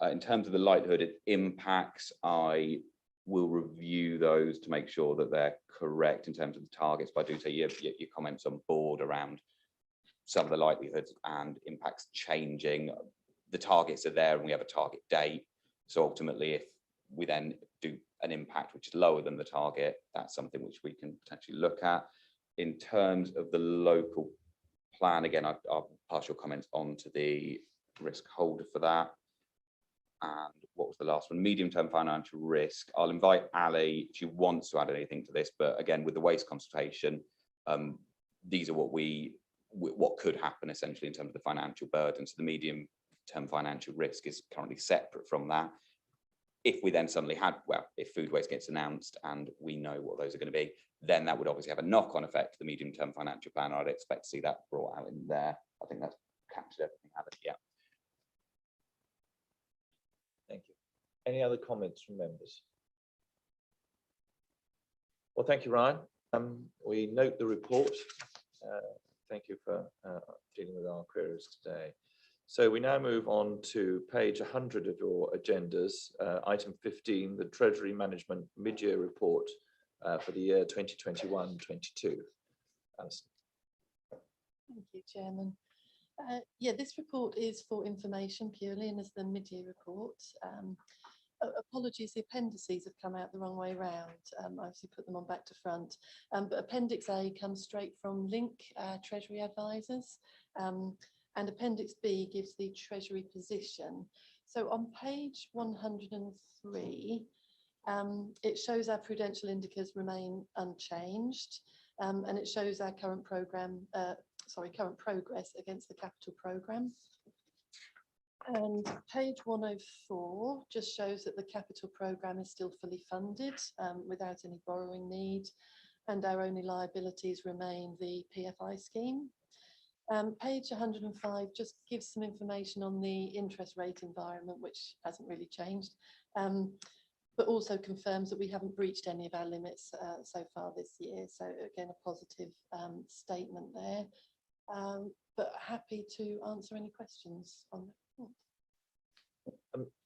In terms of the likelihood it impacts, I will review those to make sure that they're correct in terms of the targets. But I do take your comments on board around some of the likelihoods and impacts changing. The targets are there and we have a target date. So ultimately, if we then do an impact which is lower than the target, that's something which we can potentially look at. In terms of the local plan, again, I'll pass your comments on to the risk holder for that. And what was the last one? Medium-term financial risk. I'll invite Ali if she wants to add anything to this, but again, with the waste consultation, these are what could happen essentially in terms of the financial burden. So the medium-term financial risk is currently separate from that. If we then suddenly had, well, if food waste gets announced and we know what those are going to be, then that would obviously have a knock-on effect to the medium-term financial plan. I'd expect to see that brought out in there. I think that's captured everything, Ali. Yeah. Thank you. Any other comments from members? Well, thank you, Ryan. We note the report. Thank you for dealing with our queries today. So we now move on to page 100 of your agendas, item 15, the Treasury Management Mid-Year Report for the year 2021-22. Alison. Thank you, Chairman. Yeah, this report is for information purely and as the mid-year report. Apologies, the appendices have come out the wrong way round. I obviously put them on back to front, but Appendix A comes straight from Link Treasury Advisors, and Appendix B gives the Treasury position. So on page 103, it shows our prudential indicators remain unchanged, and it shows our current progress against the capital programme. And page 104 just shows that the capital programme is still fully funded without any borrowing need, and our only liabilities remain the PFI scheme. Page 105 just gives some information on the interest rate environment, which hasn't really changed, but also confirms that we haven't breached any of our limits so far this year. So again, a positive statement there, but happy to answer any questions on that.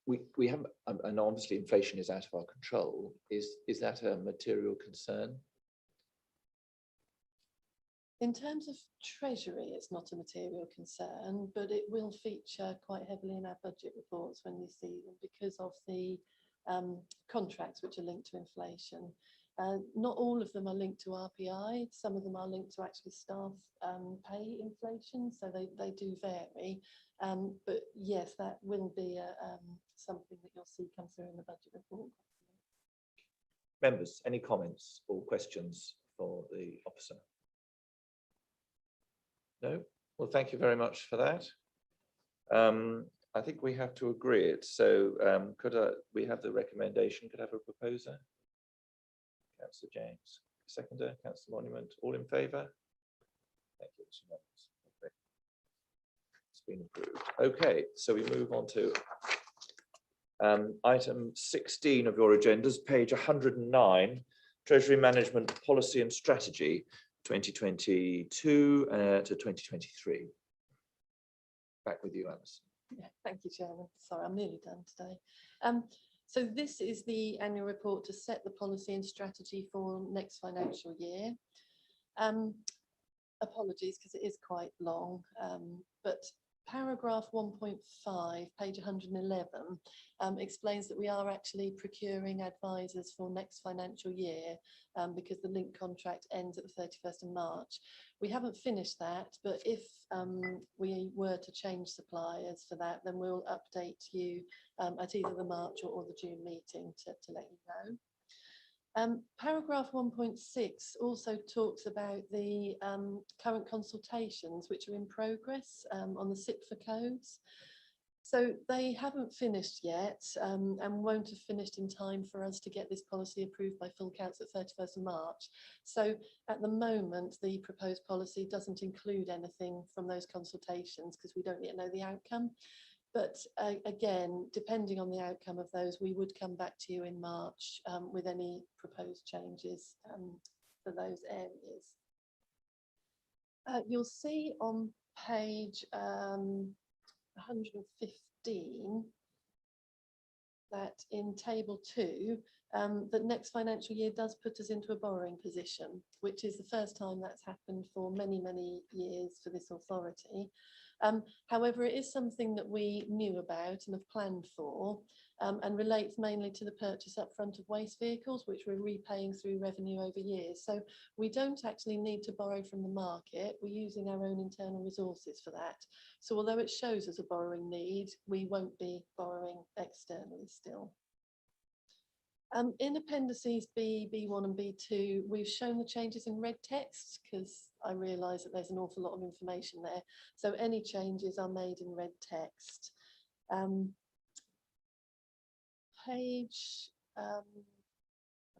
We have, and obviously inflation is out of our control. Is that a material concern? In terms of Treasury, it's not a material concern, but it will feature quite heavily in our budget reports when you see them because of the contracts which are linked to inflation. Not all of them are linked to RPI. Some of them are linked to actually staff pay inflation, so they do vary. But yes, that will be something that you'll see come through in the budget report. Members, any comments or questions for the officer? No? Well, thank you very much for that. I think we have to agree it. So could we have the recommendation? Could I have a proposer? Councillor James, seconder, Councillor Monument, all in favour? Thank you. It's been approved. Okay, so we move on to item 16 of your agendas, page 109, Treasury Management Policy and Strategy 2022 to 2023. Back with you, Alison. Yeah, thank you, Chairman. Sorry, I'm nearly done today. So this is the annual report to set the policy and strategy for next financial year. Apologies, because it is quite long, but paragraph 1.5, page 111, explains that we are actually procuring advisors for next financial year because the link contract ends at the 31st of March. We haven't finished that, but if we were to change suppliers for that, then we'll update you at either the March or the June meeting to let you know. Paragraph 1.6 also talks about the current consultations which are in progress on the SIPFA codes. So they haven't finished yet and won't have finished in time for us to get this policy approved by full council at 31st of March. So at the moment, the proposed policy doesn't include anything from those consultations because we don't yet know the outcome. But again, depending on the outcome of those, we would come back to you in March with any proposed changes for those areas. You'll see on page 115 that in table 2, that next financial year does put us into a borrowing position, which is the first time that's happened for many, many years for this authority. However, it is something that we knew about and have planned for and relates mainly to the purchase upfront of waste vehicles, which we're repaying through revenue over years. So we don't actually need to borrow from the market. We're using our own internal resources for that. So although it shows us a borrowing need, we won't be borrowing externally still. In appendices B, B1 and B2, we've shown the changes in red text because I realise that there's an awful lot of information there. So any changes are made in red text. Page, I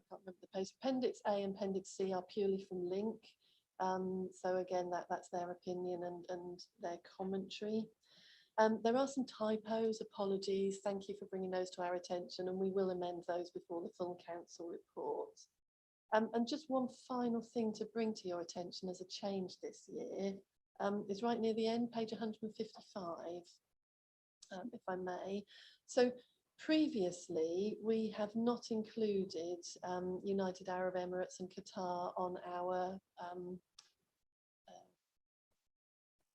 can't remember the page, Appendix A and Appendix C are purely from Link. So again, that's their opinion and their commentary. There are some typos, apologies. Thank you for bringing those to our attention, and we will amend those before the full council report. And just one final thing to bring to your attention as a change this year is right near the end, page 155, if I may. So previously, we have not included United Arab Emirates and Qatar on our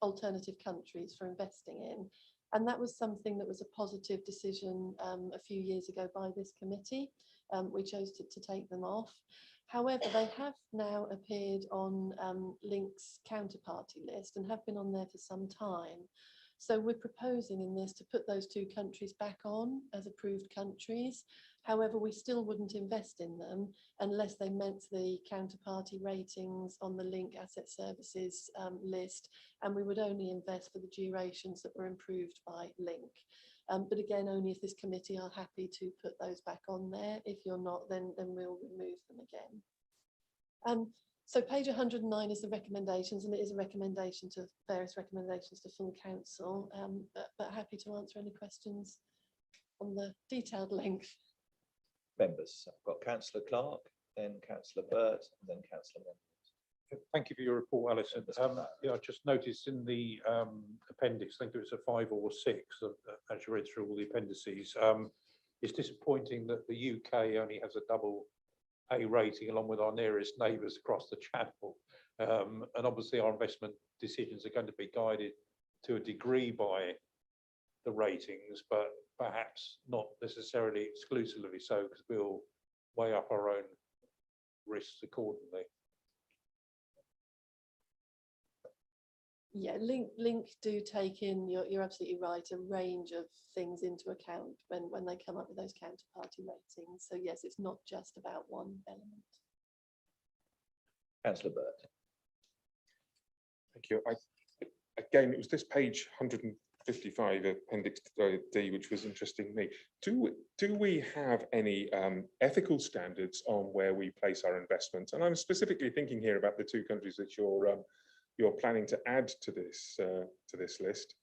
alternative countries for investing in. And that was something that was a positive decision a few years ago by this committee. We chose to take them off. However, they have now appeared on Link's counterparty list and have been on there for some time. So we're proposing in this to put those two countries back on as approved countries. However, we still wouldn't invest in them unless they met the counterparty ratings on the Link Asset Services list, and we would only invest for the durations that were improved by Link. But again, only if this committee are happy to put those back on there. If you're not, then we'll remove them again. So page 109 is the recommendations, and it is a recommendation to various recommendations to full council, but happy to answer any questions on the detailed length. Members, I've got Councillor Clark, then Councillor Burt, and then Councillor Members. Thank you for your report, Alison. Yeah, I just noticed in the appendix, I think it was a 5 or 6, as you read through all the appendices, it's disappointing that the UK only has a double A rating along with our nearest neighbours across the channel. And obviously our investment decisions are going to be guided to a degree by the ratings, but perhaps not necessarily exclusively so, because we'll weigh up our own risks accordingly. Yeah, Link do take in, you're absolutely right, a range of things into account when they come up with those counterparty ratings. So yes, it's not just about one element. Councillor Burt. Thank you. Again, it was this page 155, Appendix D, which was interesting me. Do we have any ethical standards on where we place our investments? And I'm specifically thinking here about the two countries that you're planning to add to this list,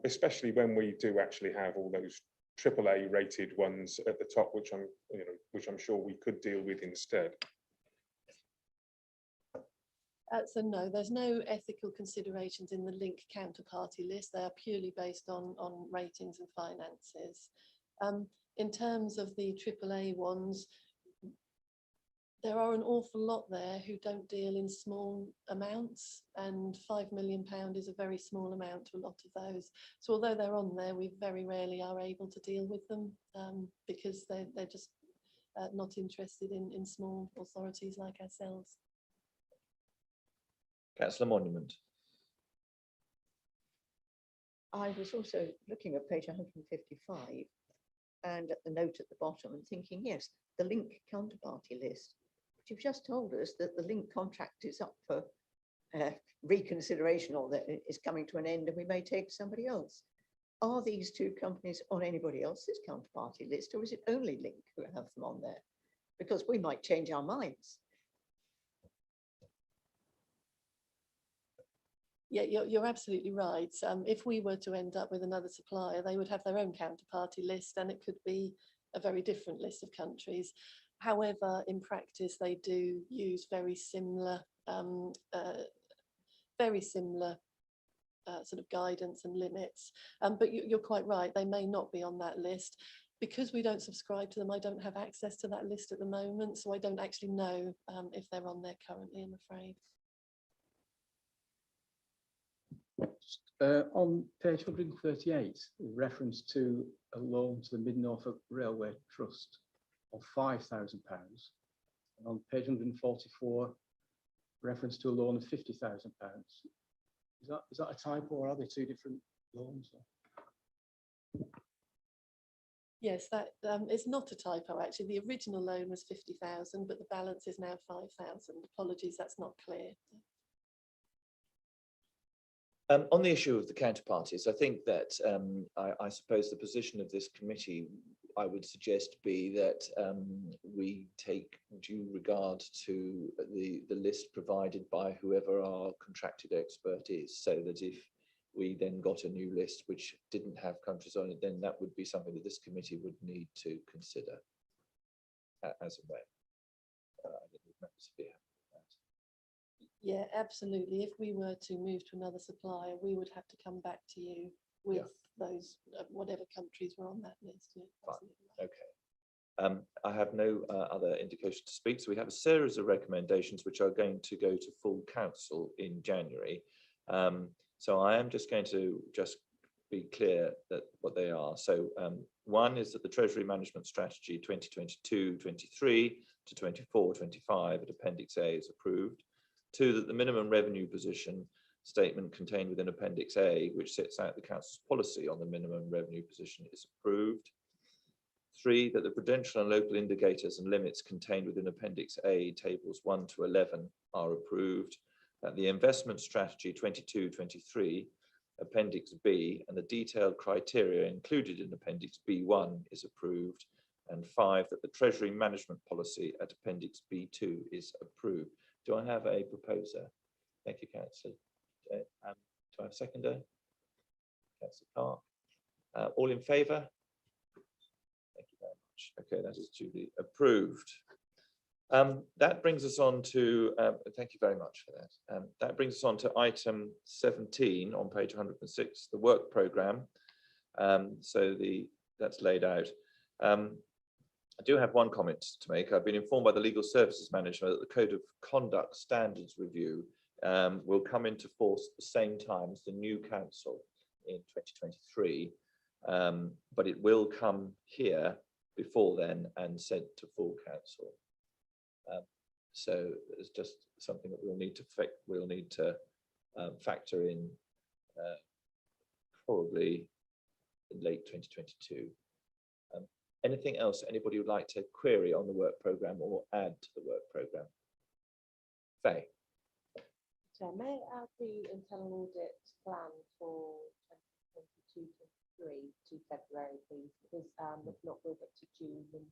especially when we do actually have all those AAA rated ones at the top, which I'm sure we could deal with instead. So no, there's no ethical considerations in the Link counterparty list. They are purely based on ratings and finances. In terms of the AAA ones, there are an awful lot there who don't deal in small amounts, and £5 million is a very small amount to a lot of those. So although they're on there, we very rarely are able to deal with them because they're just not interested in small authorities like ourselves. Councillor Monument. I was also looking at page 155 and at the note at the bottom and thinking, yes, the Link counterparty list. But you've just told us that the Link contract is up for reconsideration, or that it is coming to an end and we may take somebody else. Are these two companies on anybody else's counterparty list, or is it only Link who have them on there? Because we might change our minds. Yeah, you're absolutely right. If we were to end up with another supplier, they would have their own counterparty list, and it could be a very different list of countries. However, in practice, they do use very similar sort of guidance and limits. But you're quite right, they may not be on that list. Because we don't subscribe to them, I don't have access to that list at the moment, so I don't actually know if they're on there currently, I'm afraid. On page 138, reference to a loan to the Mid-Norfolk Railway Trust of £5,000. And on page 144, reference to a loan of £50,000. Is that a typo, or are they two different loans? Yes, that it's not a typo actually. The original loan was 50,000, but the balance is now 5,000. Apologies, that's not clear. On the issue of the counterparties, I think that I suppose the position of this committee, I would suggest, be that we take due regard to the list provided by whoever our contracted expert is, so that we then got a new list which didn't have countries on it, then that would be something that this committee would need to consider as and when. I think the members would be happy with that. Yeah, absolutely. If we were to move to another supplier, we would have to come back to you with those, whatever countries were on that list. Yeah, absolutely. Okay. I have no other indication to speak, so we have a series of recommendations which are going to go to full council in January. So I am just going to be clear that what they are. So one is that the Treasury Management Strategy 2022-23 to 24-25 at Appendix A is approved. Two, that the minimum revenue position statement contained within Appendix A, which sets out the council's policy on the minimum revenue position, is approved. Three, that the prudential and local indicators and limits contained within Appendix A, tables 1 to 11 are approved. That the investment strategy 22-23, Appendix B, and the detailed criteria included in Appendix B1 is approved. And 5, that the Treasury management policy at Appendix B2 is approved. Do I have a proposer? Thank you, Councillor. Do I have a seconder? Councillor Clark. All in favour? Thank you very much. Okay, that is duly approved. That brings us on to, thank you very much for that. That brings us on to item 17 on page 106, the work programme. So that's laid out. I do have one comment to make. I've been informed by the Legal Services Manager that the Code of Conduct Standards Review will come into force at the same time as the new council in 2023, but it will come here before then and sent to full council. So it's just something that we'll need to factor in probably in late 2022. Anything else anybody would like to query on the work programme or add to the work programme? Faye. So may I add the internal audit plan for 2022-23 to February, please? Because if not, we'll get to June and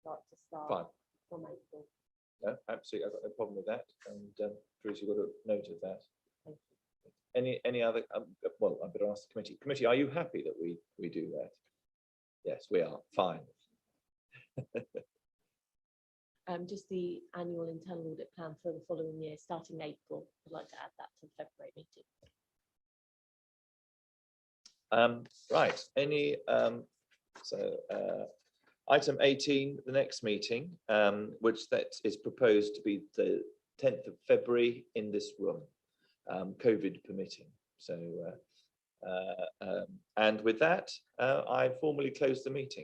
like to start from April. No, absolutely. I've got no problem with that. And Bruce, you've got a note of that. Thank you. Any other? Well, I'm going to ask the committee. Committee, are you happy that we do that? Yes, we are. Fine. Just the annual internal audit plan for the following year, starting April. I'd like to add that to the February meeting. Right. Any? Item 18, the next meeting, which that is proposed to be the 10th of February in this room, COVID permitting. So, and with that, I formally close the meeting.